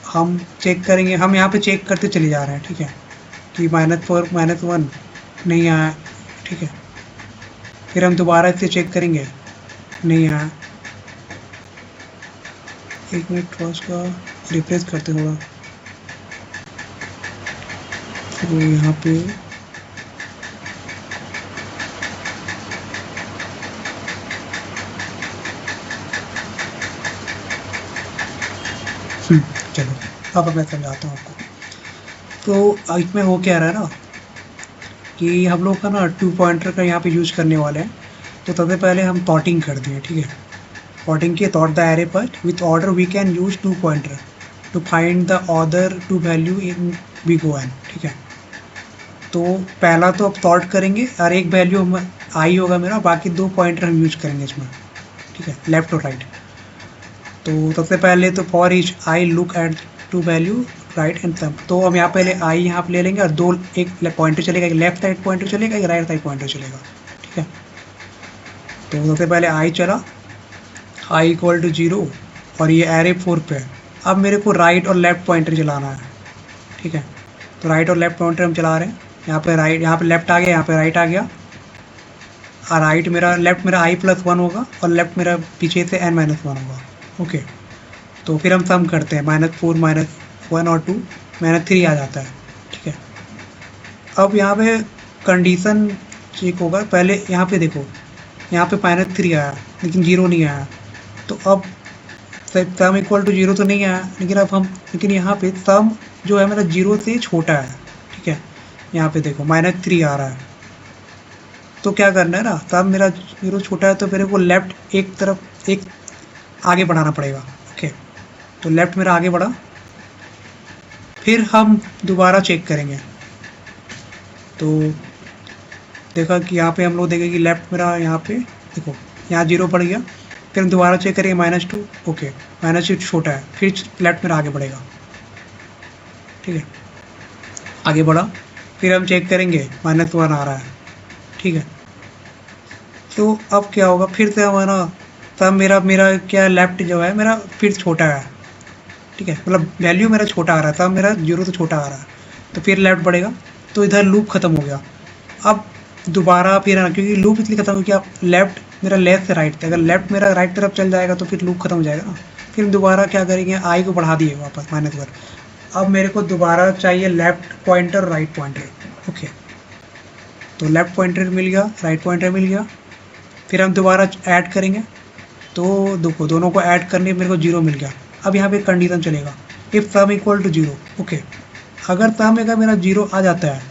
हम चेक करेंगे, हम यहाँ पे चेक करते चले जा रहे हैं, ठीक है, कि -4 -1 नहीं आया, ठीक है। फिर हम दोबारा इसे चेक करेंगे, नहीं आया। 1 मिनट थोड़ा उसका रिफ्रेश करते थोड़ा। तो यहाँ पे चलो अब मैं समझाता हूँ आपको। तो इसमें हो क्या रहा है ना कि हम लोग का ना 2 पॉइंटर का यहाँ पे यूज करने वाले हैं। तो सबसे पहले हम सॉर्टिंग कर दिए, ठीक है। सॉर्टिंग किए, sort the array first with order we can use 2 pointer to find the other 2 value in big O n, ठीक है। तो पहला तो अब सॉर्ट करेंगे और एक वैल्यू आई होगा मेरा, बाकी 2 पॉइंटर हम यूज करेंगे इसमें, ठीक है, लेफ्ट और राइट। तो सबसे पहले तो for each i look at 2 value right and sum. तो हम यहाँ पहले आई यहाँ पे ले लेंगे और 2 एक पॉइंटर चलेगा, एक लेफ्ट साइड पॉइंटर चलेगा, एक राइट साइड पॉइंटर चलेगा, ठीक है। तो सबसे पहले आई चला, आई इक्वल टू 0 और ये एरे 4 पे है। अब मेरे को राइट और लेफ्ट पॉइंटर चलाना है, ठीक है। तो राइट और लेफ्ट पॉइंटर हम चला रहे हैं। यहाँ पे राइट, यहाँ पे लेफ्ट आ गया, यहाँ पे राइट आ गया। और राइट मेरा, लेफ्ट मेरा i+1 होगा और लेफ्ट मेरा पीछे से n-1 होगा, ओके। तो फिर हम सम करते हैं, -4 -1 और 2 -3 आ जाता है, ठीक है। अब यहाँ पे कंडीशन चेक होगा, पहले यहाँ पे देखो, यहाँ पे -3 आया लेकिन 0 नहीं आया, तो अब सम इक्वल टू 0 तो नहीं आया, लेकिन यहाँ पे सम जो है मेरा 0 से छोटा है, ठीक है। यहाँ पे देखो -3 आ रहा है, तो क्या करना है ना, सम मेरा 0 छोटा है तो मेरे को लेफ्ट एक तरफ एक आगे बढ़ाना पड़ेगा, ओके। तो लेफ्ट मेरा आगे बढ़ा, फिर हम दोबारा चेक करेंगे, तो देखा कि यहाँ पे हम लोग देखें कि लेफ्ट मेरा यहाँ पे देखो यहाँ 0 पड़ गया, फिर हम दोबारा चेक करेंगे -2, ओके -2 छोटा है, फिर लेफ्ट मेरा आगे बढ़ेगा, ठीक है। आगे बढ़ा, फिर हम चेक करेंगे -1 आ रहा है, ठीक है। तो अब क्या होगा, फिर से हमारा तब मेरा मेरा क्या लेफ्ट जो है मेरा फिर छोटा है, ठीक है, मतलब वैल्यू मेरा छोटा आ रहा है, तब मेरा 0 से छोटा आ रहा है, तो फिर लेफ्ट बढ़ेगा, तो इधर लूप खत्म हो गया। अब दोबारा फिर आना, क्योंकि लूप इसलिए खत्म हो गया, लेफ्ट मेरा लेफ्ट से राइट थे, अगर लेफ्ट मेरा राइट तरफ चल जाएगा तो फिर लूप खत्म हो जाएगा ना। फिर दोबारा क्या करेंगे, आई को बढ़ा दिए वापस -1। अब मेरे को दोबारा चाहिए left pointer write pointer, okay. तो लेफ्ट पॉइंटर मिल गया, राइट पॉइंटर मिल गया, फिर हम दोबारा ऐड करेंगे, तो देखो दोनों को ऐड करने मेरे को 0 मिल गया। अब यहाँ पे कंडीशन चलेगा, if sum equal to 0, okay. अगर सम अगर मेरा 0 आ जाता है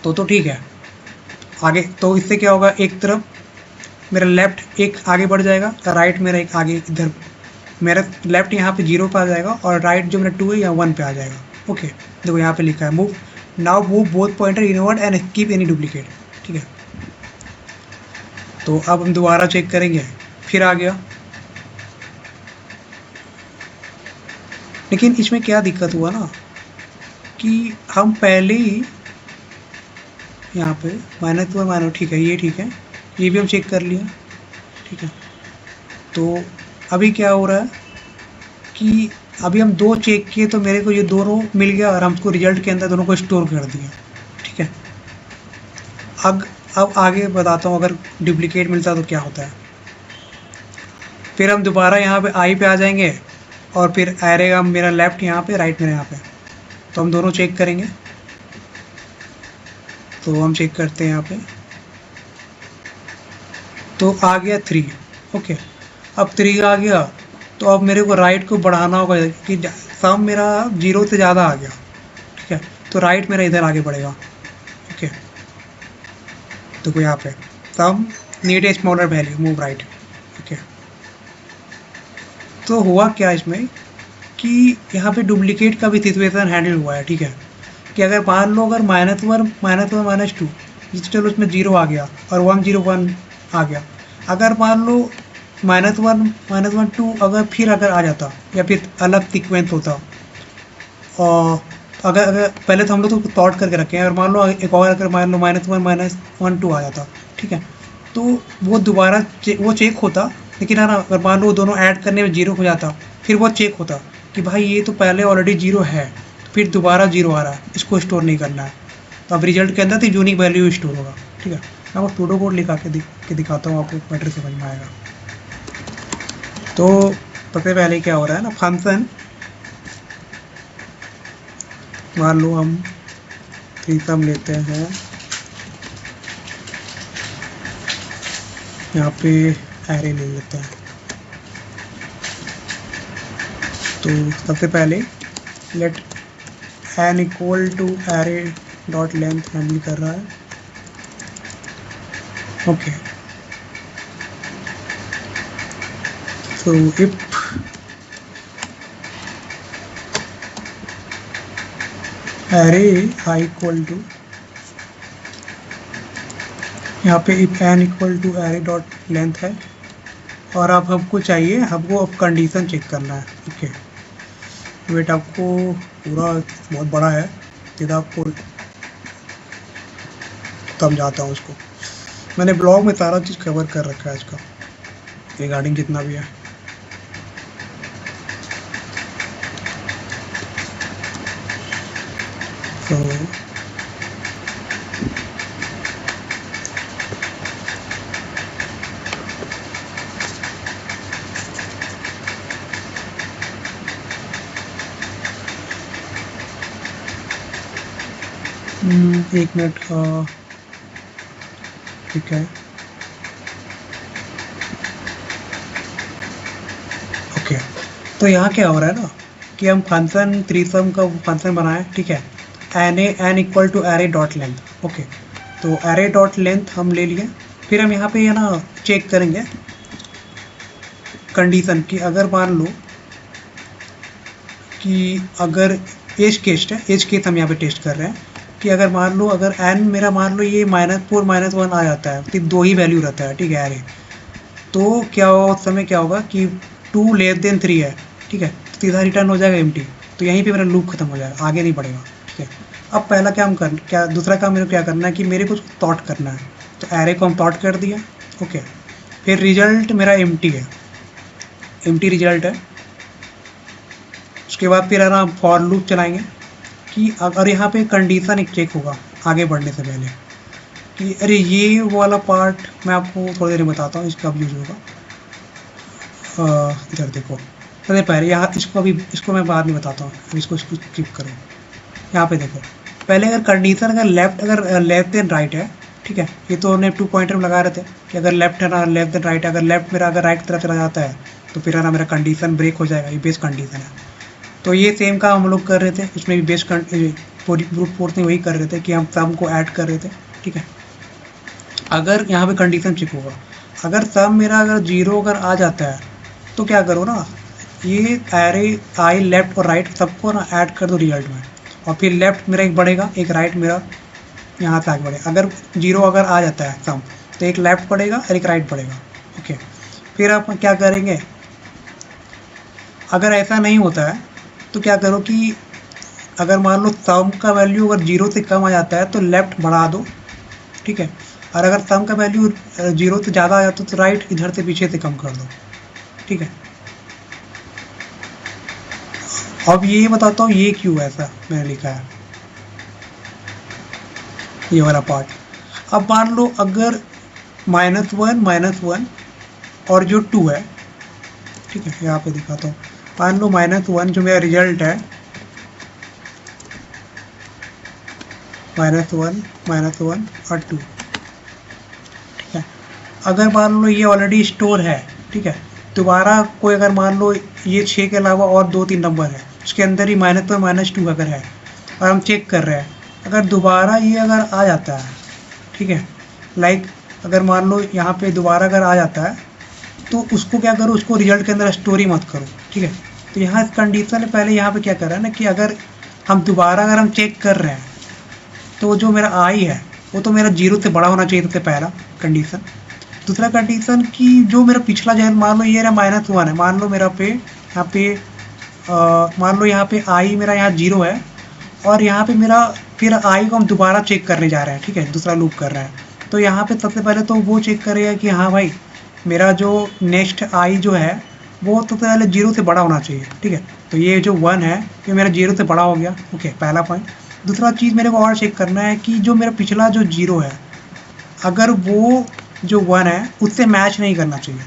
तो ठीक है, आगे तो इससे क्या होगा, एक तरफ मेरा लेफ्ट एक आगे बढ़ जाएगा, राइट मेरा एक आगे, इधर मेरा लेफ्ट यहाँ पे 0 पे आ जाएगा और राइट जो मेरा 2 है यहाँ 1 पे आ जाएगा, ओके। देखो यहाँ पे लिखा है move now move both pointer inward and keep any duplicate, ठीक है। तो अब हम दोबारा चेक करेंगे, फिर आ गया, लेकिन इसमें क्या दिक्कत हुआ ना कि हम पहले ही यहाँ पे -1 ठीक है, ये ठीक है, ये भी हम चेक कर लिया, ठीक है। तो अभी क्या हो रहा है कि अभी हम 2 चेक किए तो मेरे को ये दोनों मिल गया और हमको रिजल्ट के अंदर दोनों को स्टोर कर दिया, ठीक है। अब आगे बताता हूँ अगर डुप्लीकेट मिलता तो क्या होता है। फिर हम दोबारा यहाँ पे आई पे आ जाएंगे और फिर आएगा मेरा लेफ्ट यहाँ पे, राइट मेरा यहाँ पे, तो हम दोनों चेक करेंगे। तो हम चेक करते हैं यहाँ पे, तो आ गया 3, ओके। अब 3 आ गया, तो अब मेरे को राइट को बढ़ाना होगा कि सम मेरा 0 से ज़्यादा आ गया, ठीक है, तो राइट मेरा इधर आगे बढ़ेगा, ओके। तो यहाँ पे some need a smaller value move right, okay. तो हुआ क्या इसमें कि यहाँ पे डुप्लीकेट का भी सिचुएशन हैंडल हुआ है, ठीक है, कि अगर मान लो अगर -1 -2 चलो उसमें 0 आ गया और 1 0 1 आ गया, अगर मान लो -1 2 अगर आ जाता या फिर अलग सीक्वेंस होता, और अगर पहले तो हम लोग तो सॉर्ट करके रखे हैं, और मान लो एक और अगर मान लो -1 -1 2 आ जाता, ठीक है, तो वो दोबारा वो चेक होता, लेकिन है ना, अगर मान लो दोनों ऐड करने में 0 हो जाता, फिर वो चेक होता कि भाई ये तो पहले ऑलरेडी 0 है, फिर दोबारा 0 आ रहा है, इसको स्टोर नहीं करना है, तो अब रिजल्ट के अंदर तो यूनिक वैल्यू स्टोर होगा, ठीक है। मैं वो सूडो कोड लिखा के दिखाता हूँ, आपको बेटर समझ में आएगा। तो सबसे पहले क्या हो रहा है ना, फंक्शन मान लो हम थ्रीसम लेते हैं, यहाँ पे एरे ले लेते हैं। तो सबसे पहले let n equal to array dot length handle कर रहा है, okay. So if array i equal to, यहाँ पे if n equal to array dot length है, और अब हमको चाहिए, हमको अब कंडीशन चेक करना है, ओके। वेट आपको पूरा बहुत बड़ा है, सीधा आपको समझाता हूँ उसको। मैंने ब्लॉग में सारा चीज़ कवर कर रखा है इसका रिगार्डिंग जितना भी है। तो एक मिनट, ठीक है, ओके। तो यहाँ क्या हो रहा है ना कि हम फंक्शन थ्रीसम का फंक्शन बनाए, ठीक है, N equal to array dot length. Okay, तो एरे डॉट लेंथ हम ले लिए। फिर हम यहाँ पे है ना चेक करेंगे कंडीशन की, अगर मान लो कि अगर एज केस है, एज केस हम यहाँ पे टेस्ट कर रहे हैं कि अगर मान लो अगर एन मेरा मान लो ये -4 -1 आ जाता है, तो 2 ही वैल्यू रहता है, ठीक है, एरे, तो क्या होगा उस समय, क्या होगा कि 2 लेस देन 3 है, ठीक है, तो सीधा रिटर्न हो जाएगा एम्प्टी। तो यहीं पे मेरा लूप खत्म हो जाएगा, आगे नहीं बढ़ेगा, ठीक है। अब पहला काम कर क्या दूसरा काम मेरे को क्या करना है कि मेरे को टॉट करना है, तो एरे को हम टॉट कर दिया। ओके, फिर रिजल्ट मेरा एम्प्टी है, एम्प्टी रिजल्ट है। उसके बाद फिर ना फॉर लूप चलाएंगे कि अगर यहाँ पे कंडीशन एक चेक होगा आगे बढ़ने से पहले कि अरे ये वाला पार्ट मैं आपको थोड़ी देर में बताता हूँ इसका अब यूज होगा। इधर देखो, सबसे पहले यहाँ इसको मैं बाद में बताता हूँ, इसको स्किप करो। यहाँ पे देखो, पहले अगर कंडीशन अगर लेफ्ट देन राइट है, ठीक है, ये तो हमने 2 पॉइंटर लगा रहे थे कि अगर लेफ्ट है ना लेफ्ट देन राइट है, अगर लेफ्ट मेरा अगर राइट तरफ चला जाता है तो फिर है ना मेरा कंडीशन ब्रेक हो जाएगा, ये बेस कंडीशन है। तो ये सेम काम हम लोग कर रहे थे, इसमें भी बेस ब्रूट फोर्स में वही कर रहे थे कि हम सम को ऐड कर रहे थे, ठीक है। अगर यहाँ पे कंडीशन चेक होगा, अगर सम मेरा अगर 0 अगर आ जाता है तो क्या करो ना, ये एरे आई लेफ्ट और राइट सबको ना ऐड कर दो रिजल्ट में, और फिर लेफ्ट मेरा एक बढ़ेगा, एक राइट मेरा यहाँ से आगे बढ़ेगा। अगर 0 अगर आ जाता है सम तो एक लेफ्ट बढ़ेगा और एक राइट बढ़ेगा। ओके, फिर आप क्या करेंगे, अगर ऐसा नहीं होता है तो क्या करो कि अगर मान लो सम का वैल्यू अगर 0 से कम आ जाता है तो लेफ्ट बढ़ा दो, ठीक है, और अगर सम का वैल्यू 0 से ज़्यादा आ जाता है तो राइट इधर से पीछे से कम कर दो, ठीक है। अब ये बताता हूँ ये क्यों ऐसा मैंने लिखा है, ये वाला पार्ट। अब मान लो अगर -1 और जो 2 है, ठीक है, यहाँ पे दिखाता हूँ, मान लो -1 जो मेरा रिजल्ट है, -1 और 2, ठीक है। अगर मान लो ये ऑलरेडी स्टोर है, ठीक है, दोबारा कोई अगर मान लो ये 6 के अलावा और 2-3 नंबर है उसके अंदर ही -1 -2 अगर है और हम चेक कर रहे हैं, अगर दोबारा ये अगर आ जाता है, ठीक है, लाइक अगर मान लो यहाँ पे दोबारा अगर आ जाता है तो उसको क्या करो, उसको रिजल्ट के अंदर स्टोरी मत करो, ठीक है। तो यहाँ इस कंडीशन ने पहले यहाँ पे क्या कर रहा है ना कि अगर हम दोबारा अगर हम चेक कर रहे हैं तो जो मेरा आई है वो तो मेरा 0 से बड़ा होना चाहिए, सबसे पहला कंडीशन। दूसरा कंडीशन कि जो मेरा पिछला जो है, मान लो ये मेरा -1 है, मान लो मेरा पे यहाँ पे मान लो यहाँ पे आई मेरा यहाँ 0 है और यहाँ पे मेरा फिर आई को हम दोबारा चेक करने जा रहे हैं, ठीक है, दूसरा लूप कर रहे हैं। तो यहाँ पे सबसे पहले तो वो चेक करेगा कि हाँ भाई मेरा जो नेक्स्ट आई जो है वो सबसे पहले 0 से बड़ा होना चाहिए, ठीक है। तो ये जो 1 है ये मेरा 0 से बड़ा हो गया, ओके, पहला पॉइंट। दूसरा चीज़ मेरे को और चेक करना है कि जो मेरा पिछला जो 0 है अगर वो जो 1 है उससे मैच नहीं करना चाहिए।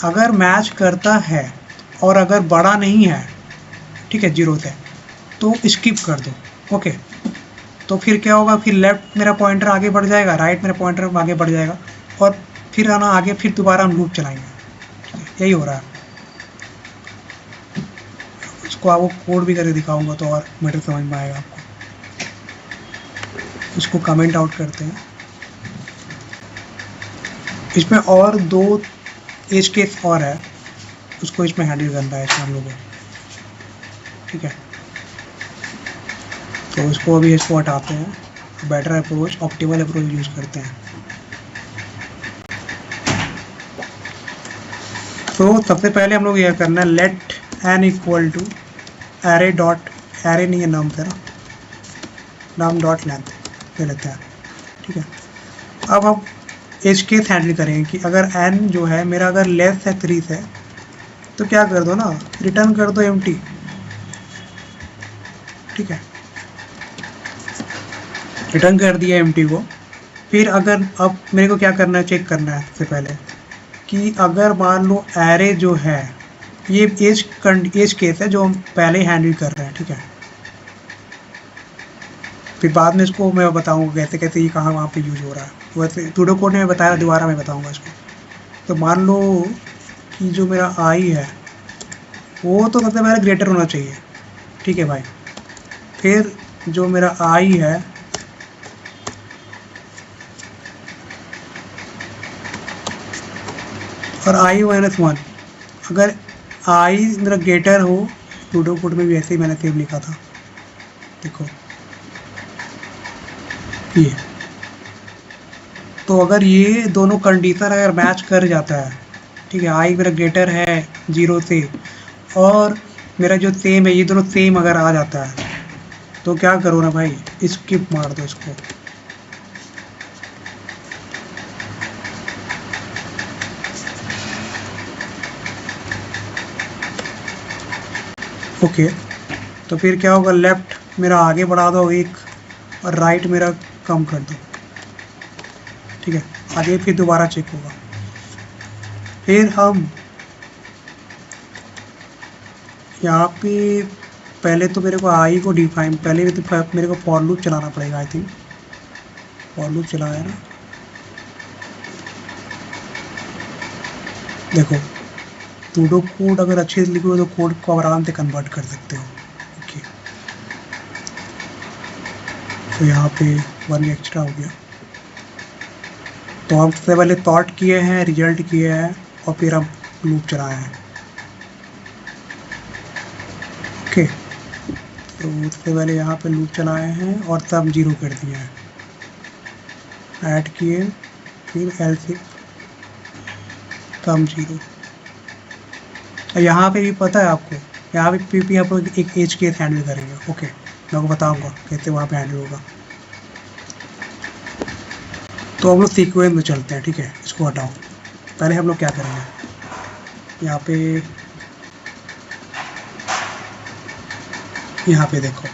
अगर मैच करता है और अगर बड़ा नहीं है, ठीक है, 0 से, तो स्किप कर दो, ओके। तो फिर क्या होगा, फिर लेफ्ट मेरा पॉइंटर आगे बढ़ जाएगा, राइट मेरा पॉइंटर आगे बढ़ जाएगा और फिर आना आगे, फिर दोबारा हम लूप चलाएंगे। यही हो रहा है। इसको आपको कोड भी करके दिखाऊंगा तो और बेटर समझ में आएगा आपको। इसको कमेंट आउट करते हैं। इसमें और 2 एज केस और है, उसको इसमें हैंडल करना है इसमें हम लोगों को, ठीक है। तो इसको हटाते हैं, better approach optimal approach use करते हैं। तो सबसे पहले हम लोग यह करना है, let n equal to array dot, array नहीं है नाम से ना, नाम डॉट लेंथ ले लेते हैं, ठीक है। अब हम एज केस हैंडल करेंगे कि अगर एन जो है मेरा अगर लेस है 3 से तो क्या कर दो ना, रिटर्न कर दो एम्प्टी, ठीक है, रिटर्न कर दिया एम्प्टी को। फिर अगर अब मेरे को क्या करना है, चेक करना है सबसे पहले कि अगर मान लो एरे जो है ये एज केस है जो हम पहले हैंडल कर रहे हैं, ठीक है। फिर बाद में इसको मैं बताऊँगा कैसे कैसे ये कहाँ वहाँ पे यूज हो रहा है। वैसे सूडो कोड ने बताया, दोबारा मैं बताऊँगा इसको। तो मान लो कि जो मेरा आई है वो तो सबसे पहले ग्रेटर होना चाहिए, ठीक है भाई। फिर जो मेरा आई है और आई -1, अगर आई मेरा ग्रेटर हो, सूडो कोड में भी ऐसे ही मैंने सेम लिखा था, देखो ये। तो अगर ये दोनों कंडीशन अगर मैच कर जाता है, ठीक है, आई मेरा ग्रेटर है 0 से और मेरा जो सेम है, ये दोनों सेम अगर आ जाता है तो क्या करो ना भाई, स्किप मार दो इसको। ओके, तो फिर क्या होगा, लेफ्ट मेरा आगे बढ़ा दो 1 और राइट मेरा कम कर दो, ठीक है। आगे फिर दोबारा चेक होगा। फिर हम यहाँ पे पहले तो मेरे को आई को डिफाइन, पहले तो मेरे को फॉर लूप चलाना पड़ेगा। आई थिंक फॉर लूप चलाया ना, देखो सूडो कोड अगर अच्छे से लिखो तो कोड को आराम से कन्वर्ट कर सकते हो। ओके, तो यहाँ पे 1 एक्स्ट्रा हो गया। तो हम सबसे पहले थॉट किए हैं, रिजल्ट किए हैं और फिर हम लूप चलाए हैं। ओके, तो सबसे पहले यहाँ पे लूप चलाए हैं और सब 0 कर दिए हैं, ऐड किए, फिर एल्स कम 0। यहाँ पे भी पता है आपको, यहाँ पे भी आप एक एज केस हैंडल करेंगे। ओके, मैं आपको बताऊंगा कैसे वहाँ पे हैंडल होगा। तो हम लोग सीक्वेंस में चलते हैं, ठीक है। इसको हटाओ, पहले हम लोग क्या करेंगे, यहाँ पे देखो।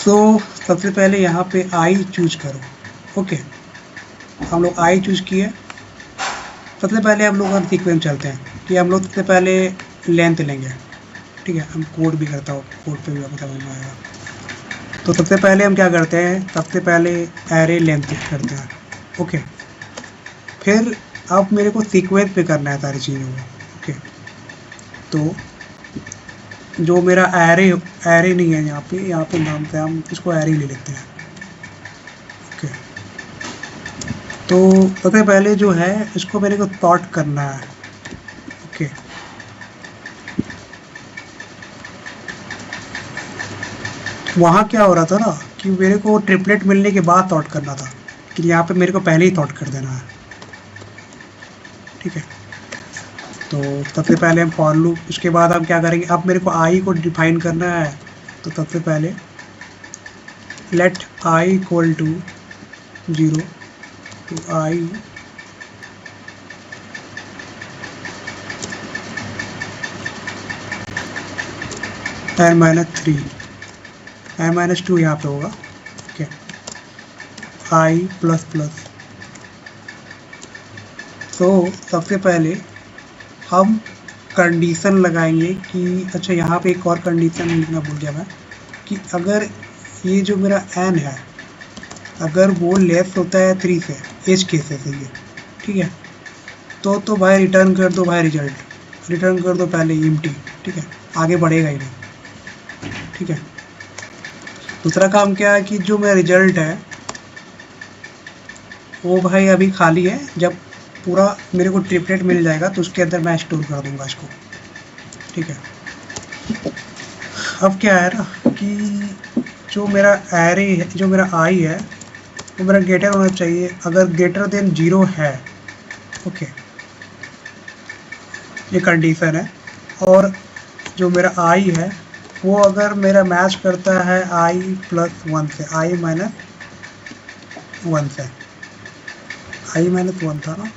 तो सबसे पहले यहाँ पे आई चूज करो। ओके, हम लोग आई चूज किए। सबसे पहले हम लोग सीक्वेंस चलते हैं कि हम लोग सबसे पहले लेंथ लेंगे, ठीक है। हम कोड भी करता हूँ, कोड पे भी आपको समझ में आएगा। तो सबसे पहले हम क्या करते हैं, सबसे पहले एरे लेंथ करते हैं। ओके, फिर अब मेरे को सीक्वेंस पे करना है सारी चीज़ों को। ओके, तो जो मेरा एरे नहीं है यहाँ पे नाम से हम इसको एरे ले लेते हैं। ओके, तो सबसे पहले जो है इसको मेरे को सॉर्ट करना है। ओके, वहाँ क्या हो रहा था ना कि मेरे को ट्रिपलेट मिलने के बाद सॉर्ट करना था, कि यहाँ पे मेरे को पहले ही सॉर्ट कर देना है, ठीक है। तो सबसे पहले हम फॉर लूप, उसके बाद हम क्या करेंगे, अब मेरे को आई को डिफाइन करना है। तो सबसे पहले let i equal to 0 to i n-3, n-2 यहाँ पे होगा, ठीक है, आई प्लस प्लस। तो सबसे पहले हम कंडीशन लगाएंगे कि अच्छा, यहाँ पे एक और कंडीशन लिखना भूल गया मैं, कि अगर ये जो मेरा n है अगर वो लेस होता है 3 से, एज केसेस है ये, ठीक है, तो भाई रिटर्न कर दो भाई, रिटर्न कर दो पहले एम्प्टी, ठीक है, आगे बढ़ेगा ही नहीं, ठीक है। दूसरा काम क्या है कि जो मेरा रिजल्ट है वो भाई अभी खाली है, जब पूरा मेरे को ट्रिपलेट मिल जाएगा तो उसके अंदर मैं स्टोर कर दूंगा इसको, ठीक है। अब क्या है ना कि जो मेरा एरे है, जो मेरा आई है वो मेरा ग्रेटर होना चाहिए। अगर ग्रेटर देन 0 है, ओके, ये कंडीशन है। और जो मेरा आई है वो अगर मेरा मैच करता है आई प्लस 1 से, आई माइनस 1 से, आई माइनस 1 था ना,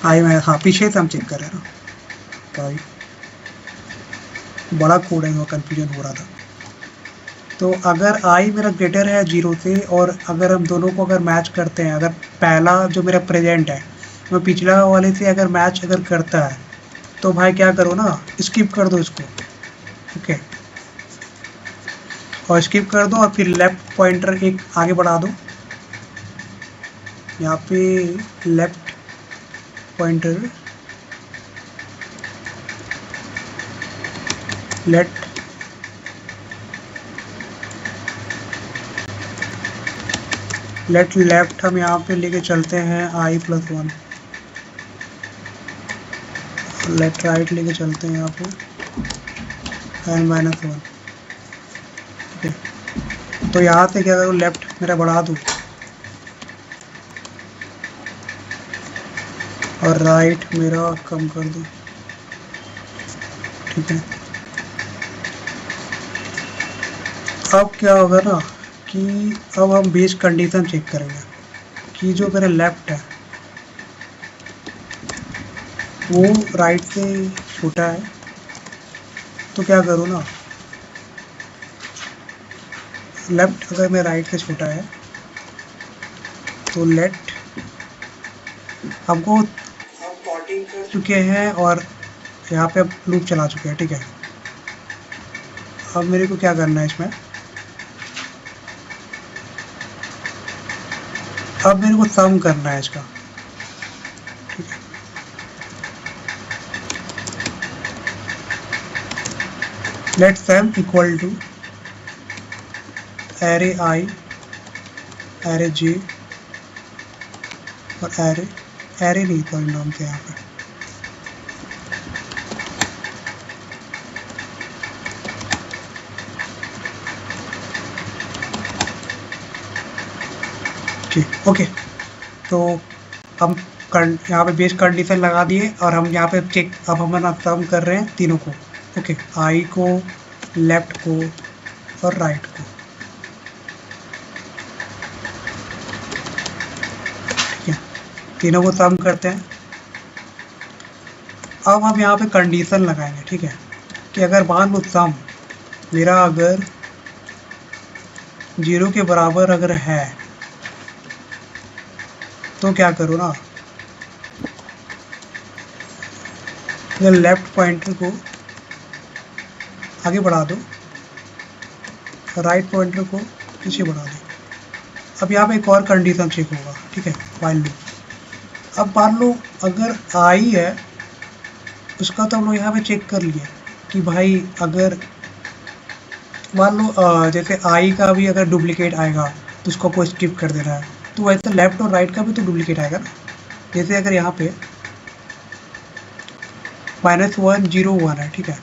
आई माइनस, हाँ पीछे से हम चेक कर रहे हैं ना, सॉरी बड़ा कोड है, वो कन्फ्यूजन हो रहा था। तो अगर आई मेरा ग्रेटर है 0 से और अगर हम दोनों को अगर मैच करते हैं, अगर पहला जो मेरा प्रेजेंट है वो पिछला वाले से अगर मैच अगर करता है तो भाई क्या करो ना, स्किप कर दो इसको। ओके, और स्किप कर दो और फिर लेफ्ट पॉइंटर एक आगे बढ़ा दो। यहाँ पे लेफ्ट पॉइंटर लेफ्ट हम यहाँ पे लेके चलते हैं i+1, लेफ्ट राइट लेके चलते हैं यहाँ पे n-1। ठीक है, तो यहाँ से क्या करूँ, लेफ्ट मेरा बढ़ा दूँ और राइट मेरा कम कर दूँ। ठीक है, अब क्या होगा ना कि अब हम बेस कंडीशन चेक करेंगे कि जो मेरा लेफ्ट है वो राइट से छोटा है। तो क्या करूँ ना, लेफ्ट अगर मेरा राइट से छोटा है तो लेट हमको हम प्लॉटिंग कर चुके हैं और यहाँ पे अब लूप चला चुके हैं। ठीक है, अब मेरे को क्या करना है इसमें, अब मेरे को सम करना है इसका। ठीक है, let sum equal to array i, array j और एरे नहीं कोई नाम से यहाँ पे। ठीक, ओके, तो हम यहाँ पे बेस कंडीशन लगा दिए और हम यहाँ पे चेक, अब हम ना सम कर रहे हैं तीनों को। ओके, आई को, लेफ्ट को और राइट को। ठीक है, तीनों को सम करते हैं। अब हम यहाँ पे कंडीशन लगाएंगे। ठीक है, कि अगर मान लो सम मेरा अगर 0 के बराबर अगर है तो क्या करूँ ना, लेफ्ट पॉइंटर को आगे बढ़ा दो, राइट पॉइंटर को पीछे बढ़ा दो। अब यहाँ पे एक और कंडीशन चेक होगा। ठीक है, व्हाइल लूप। अब मान लो अगर आई है उसका तो हम लोग यहाँ पे चेक कर लिए कि भाई अगर मान लो जैसे आई का भी अगर डुप्लीकेट आएगा तो उसको कोई स्किप कर देना है, तो वैसे लेफ्ट और राइट का भी तो डुप्लीकेट आएगा ना। जैसे अगर यहाँ पे -1 0 1 है। ठीक है,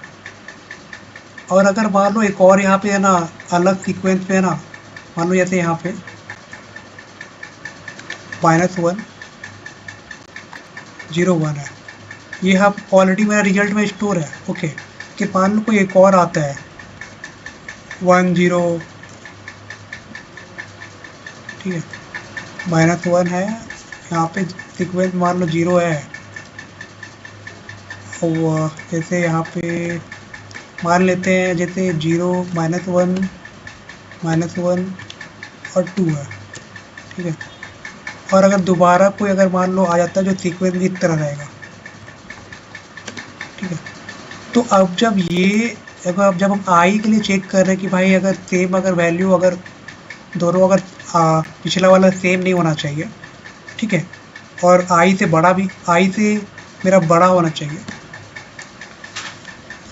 और अगर मान लो एक और यहाँ पे है ना अलग सीक्वेंस पे है ना, मान लो जैसे यहाँ पे -1 0 1 है, ये हम ऑलरेडी मेरा रिजल्ट में स्टोर है। ओके, कि मान लो कोई एक और आता है 1 0, ठीक है, -1 है, यहाँ पे सीक्वेंस मान लो 0 है, और जैसे यहाँ पे मान लेते हैं जैसे 0 -1 और 2 है। ठीक है, और अगर दोबारा कोई अगर मान लो आ जाता है जो सीक्वेंस इस तरह रहेगा। ठीक है, तो अब जब हम आई के लिए चेक कर रहे हैं कि भाई अगर सेम अगर वैल्यू अगर दोनों अगर पिछला वाला सेम नहीं होना चाहिए। ठीक है, और आई से बड़ा भी, आई से मेरा बड़ा होना चाहिए,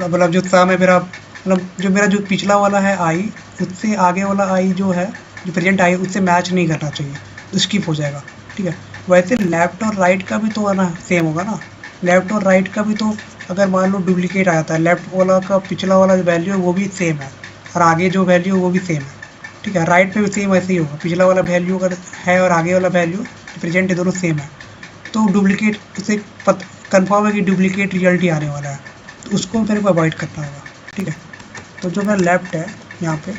मतलब जो सम है मेरा, मतलब जो मेरा जो पिछला वाला है आई उससे आगे वाला आई जो है, जो प्रेजेंट आई उससे मैच नहीं करना चाहिए, तो स्किप हो जाएगा। ठीक है, वैसे लेफ्ट और राइट का भी तो है ना सेम होगा ना। लेफ्ट और राइट का भी तो अगर मान लो डुप्लीकेट आ जाता है, लेफ्ट वाला का पिछला वाला जो वैल्यू है वो भी सेम है और आगे जो वैल्यू है वो भी सेम है। ठीक है, राइट पे भी सेम ऐसे ही होगा, पिछला वाला वैल्यू अगर है और आगे वाला वैल्यू प्रेजेंट दोनों सेम है, तो डुप्लीकेट उसे कन्फर्म है कि डुप्लीकेट रिजल्ट ही आने वाला है, तो उसको मेरे को अवॉइड करना होगा। ठीक है, तो जो मेरा लेफ्ट है यहाँ पे,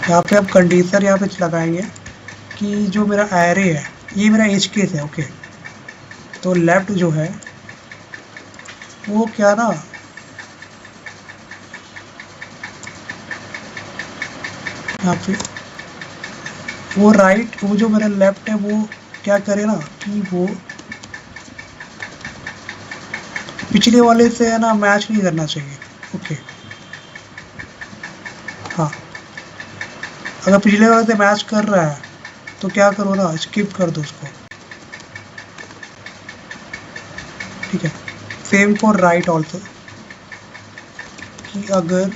हम कंडीशनर यहाँ पे लगाएंगे कि जो मेरा एरे है ये मेरा एज केस है। ओके, तो लेफ्ट जो है वो क्या ना, यहाँ पे वो राइट, वो जो मेरा लेफ्ट है वो क्या करे ना कि वो पिछले वाले से है ना मैच नहीं करना चाहिए। ओके हाँ, अगर पिछले वाले से मैच कर रहा है तो क्या करो ना, स्किप कर दो उसको। ठीक है, सेम फॉर राइट ऑल्सो, कि अगर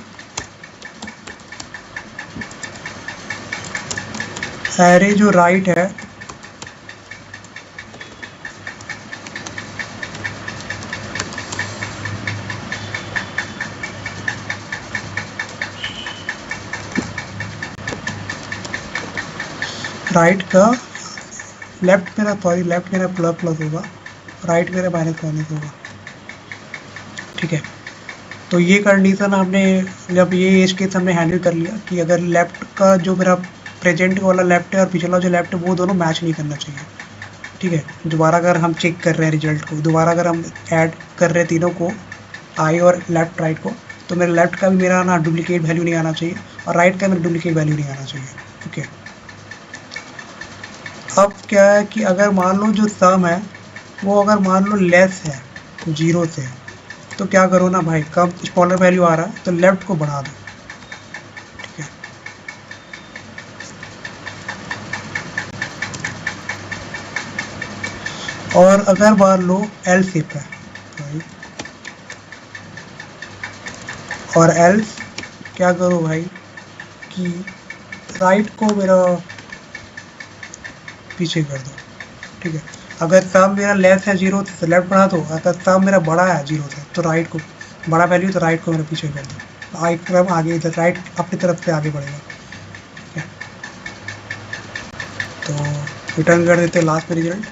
एरे जो राइट है राइट का लेफ्ट मेरा सॉरी लेफ्ट मेरा प्लस प्लस होगा, राइट मेरा माइनस माइनस होगा। ठीक है, तो ये कंडीशन हमने जब ये एज केस हमने हैंडल कर लिया कि अगर लेफ्ट का जो मेरा प्रेजेंट वाला लेफ्ट है और पिछला जो लेफ्ट है वो दोनों मैच नहीं करना चाहिए। ठीक है, दोबारा अगर हम चेक कर रहे हैं रिजल्ट को, दोबारा अगर हम ऐड कर रहे हैं तीनों को, आई और लेफ्ट राइट को, तो मेरे लेफ्ट का भी मेरा ना डुप्लीकेट वैल्यू नहीं आना चाहिए और राइट का मेरा डुप्लीकेट वैल्यू नहीं आना चाहिए। ओके, अब क्या है कि अगर मान लो जो सम है वो अगर मान लो लेस है 0 से, तो क्या करो ना भाई, कम स्मॉलर वैल्यू आ रहा है तो लेफ्ट को बढ़ा दो। ठीक है, और अगर मान लो एल सिप है भाई, और एल्स क्या करो भाई कि राइट को मेरा पीछे कर दो। ठीक है, अगर सम मेरा लेस है 0 से तो लेफ्ट बढ़ा दो, अगर सम मेरा बड़ा है 0 से तो राइट को, बड़ा वैल्यू तो राइट को मेरा पीछे कर दो। आई क्रम आगे इधर राइट अपनी तरफ से आगे बढ़ेगा। ठीक है, तो रिटर्न कर देते हैं लास्ट में रिजल्ट।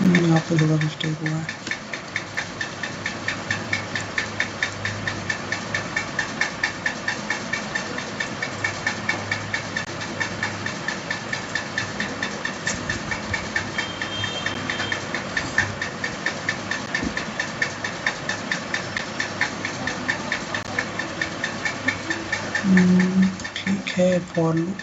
यहाँ पे थोड़ा मिस्टेक हुआ है। ठीक है, फॉर लूप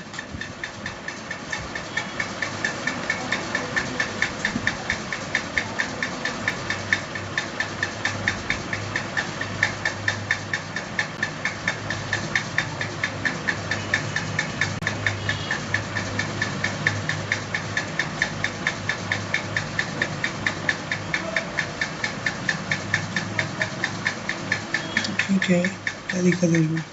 ठीक है, क्या दिक्कत है इसमें?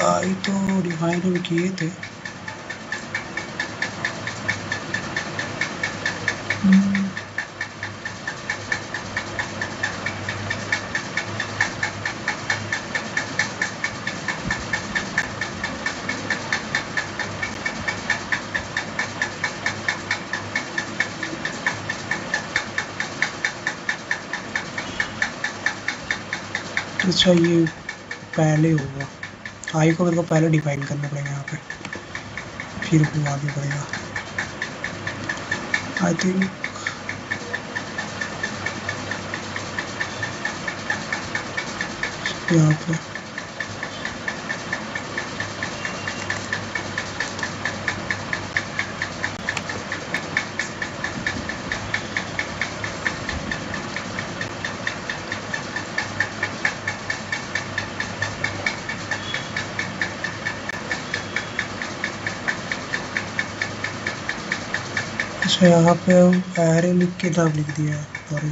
आई तो डिफाइन हम किए थे। अच्छा, ये पहले होगा, आई को मेरे को पहले डिफाइन करना पड़ेगा यहाँ पे, फिर वो आगे बढ़ेगा। आई थिंक यहाँ पे अच्छा, यहाँ पे एरे लिख के नाम लिख दिया है, सॉरी।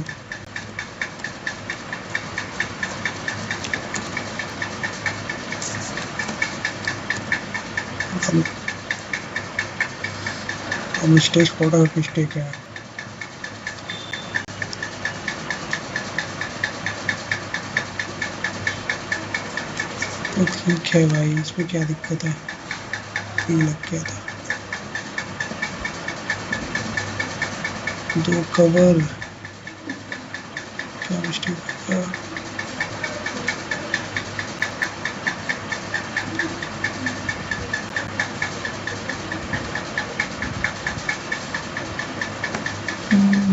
मिस्टेक फोटो मिस्टेक है। तो ठीक है भाई, इसमें क्या दिक्कत है, ये लग गया था। दो कवर, क्या मिस्टेक है?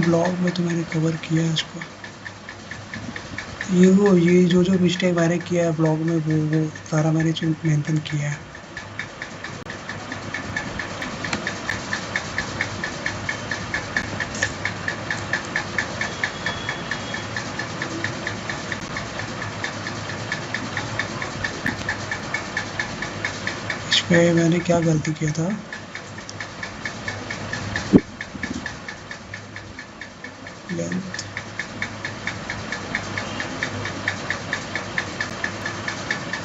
ब्लॉग में तो मैंने कवर किया है इसको, ये जो मिस्टेक मैंने किया है ब्लॉग में वो सारा मैंने मेंशन किया है। इसमें मैंने क्या गलती किया था, लेंथ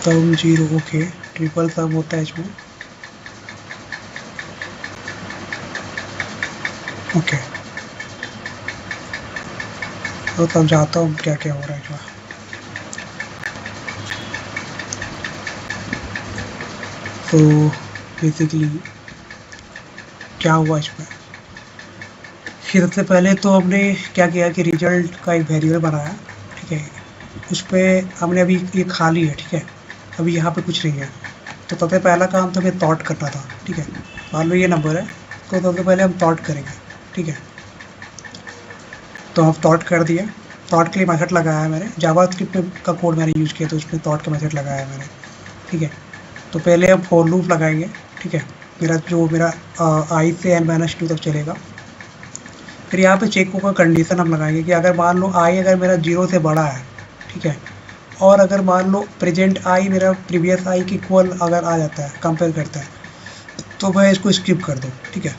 सम 0, ओके ट्रिपल सम होता है इसमें, ओके तो समझाता हूँ क्या क्या हो रहा है इसमें। तो बेसिकली क्या हुआ इसमें कि सबसे पहले तो हमने क्या किया कि रिजल्ट का एक वेरिएबल बनाया, ठीक है, उस पर हमने अभी ये खाली है, ठीक है, अभी यहाँ पे कुछ नहीं है। तो सबसे पहला काम तो हमें सॉर्ट करना था, ठीक है, मान लो ये नंबर है तो सबसे पहले हम सॉर्ट करेंगे, ठीक है। तो हम सॉर्ट कर दिए, सॉर्ट के लिए मेथड लगाया है मैंने, जावास्क्रिप्ट का कोड मैंने यूज़ किया तो उसमें सॉर्ट का मेथड लगाया है मैंने, ठीक है। तो पहले हम फॉर लूप लगाएंगे, ठीक है, मेरा आई से n-2 तक चलेगा। फिर यहाँ पे चेक होगा कंडीशन हम लगाएंगे कि अगर मान लो आई अगर मेरा 0 से बड़ा है, ठीक है, और अगर मान लो प्रेजेंट आई मेरा प्रीवियस आई के इक्वल अगर आ जाता है, कंपेयर करता है, तो भाई इसको स्किप कर दो, ठीक है।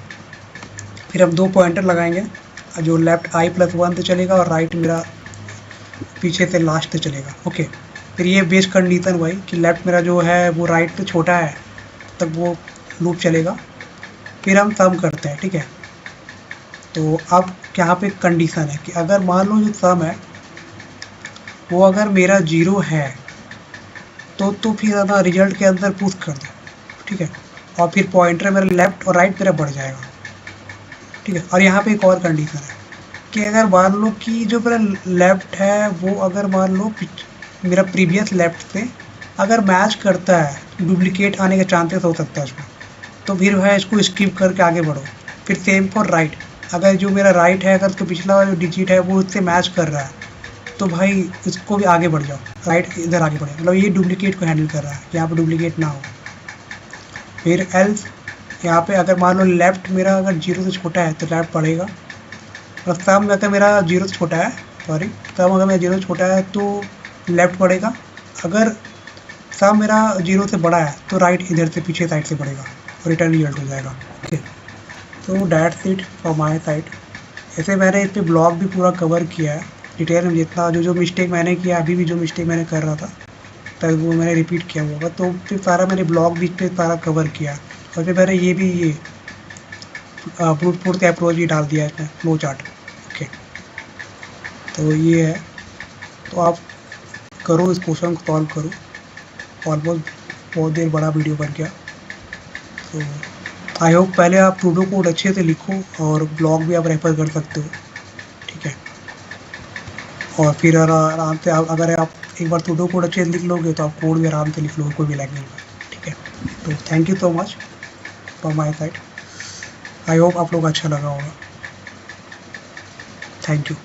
फिर हम 2 पॉइंटर लगाएंगे, जो लेफ्ट i+1 से चलेगा और राइट मेरा पीछे से लास्ट से चलेगा, ओके। फिर ये बेस कंडीशन भाई कि लेफ्ट मेरा जो है वो राइट से छोटा है तब वो लूप चलेगा। फिर हम सम करते हैं, ठीक है। तो अब यहाँ पे कंडीशन है कि अगर मान लो जो सम है वो अगर मेरा 0 है तो फिर ना रिजल्ट के अंदर पुश कर दो, ठीक है, और फिर पॉइंटर मेरा लेफ्ट और राइट मेरा बढ़ जाएगा, ठीक है। और यहाँ पे एक और कंडीशन है कि अगर मान लो कि जो मेरा लेफ्ट है वो अगर मान लो मेरा प्रीवियस लेफ्ट से अगर मैच करता है, डुप्लीकेट आने के चांसेस हो सकता है उसमें, तो फिर है इसको स्किप करके आगे बढ़ो। फिर सेम फॉर राइट, अगर जो मेरा राइट है अगर तो पिछला जो डिजिट है वो उससे मैच कर रहा है तो भाई इसको भी आगे बढ़ जाओ, राइट इधर आगे बढ़े, मतलब ये डुप्लीकेट को हैंडल कर रहा है, यहाँ पे डुप्लीकेट ना हो। फिर एल्स यहाँ पे अगर मान लो लेफ्ट मेरा अगर 0 से छोटा है तो लेफ्ट बढ़ेगा, और सम अगर मेरा 0 से छोटा है, सॉरी सम अगर मेरा 0 से छोटा है तो लेफ्ट बढ़ेगा, अगर सम मेरा 0 से बड़ा है तो राइट इधर से पीछे साइड से बढ़ेगा और रिटर्न रिजल्ट हो जाएगा, ओके। तो that's it for my side. ऐसे मैंने इस पर ब्लॉग भी पूरा कवर किया है डिटेल में, जितना जो मिस्टेक मैंने किया, अभी भी जो मिस्टेक मैंने कर रहा था तब वो मैंने रिपीट किया होगा, तो फिर सारा मैंने ब्लॉग भी पे सारा कवर किया। और फिर मैंने ये भी ये ब्रूट फोर्स का अप्रोच भी डाल दिया इसमें, फ्लो चार्ट, ओके। तो ये है, तो आप करो इस क्वेश्चन को सॉल्व करो। ऑलमोस्ट बहुत देर बड़ा वीडियो बन गया, तो आई होप पहले आप सूडो कोड अच्छे से लिखो और ब्लॉग भी आप रेफर कर सकते हो, ठीक है। और फिर आराम से अगर आप एक बार सूडो कोड अच्छे से लिख लोगे तो आप कोड भी आराम से लिख लोगे, कोई भी लैग नहीं होगा, ठीक है। तो thank you so much from my side, I hope आप लोग अच्छा लगा होगा, थैंक यू।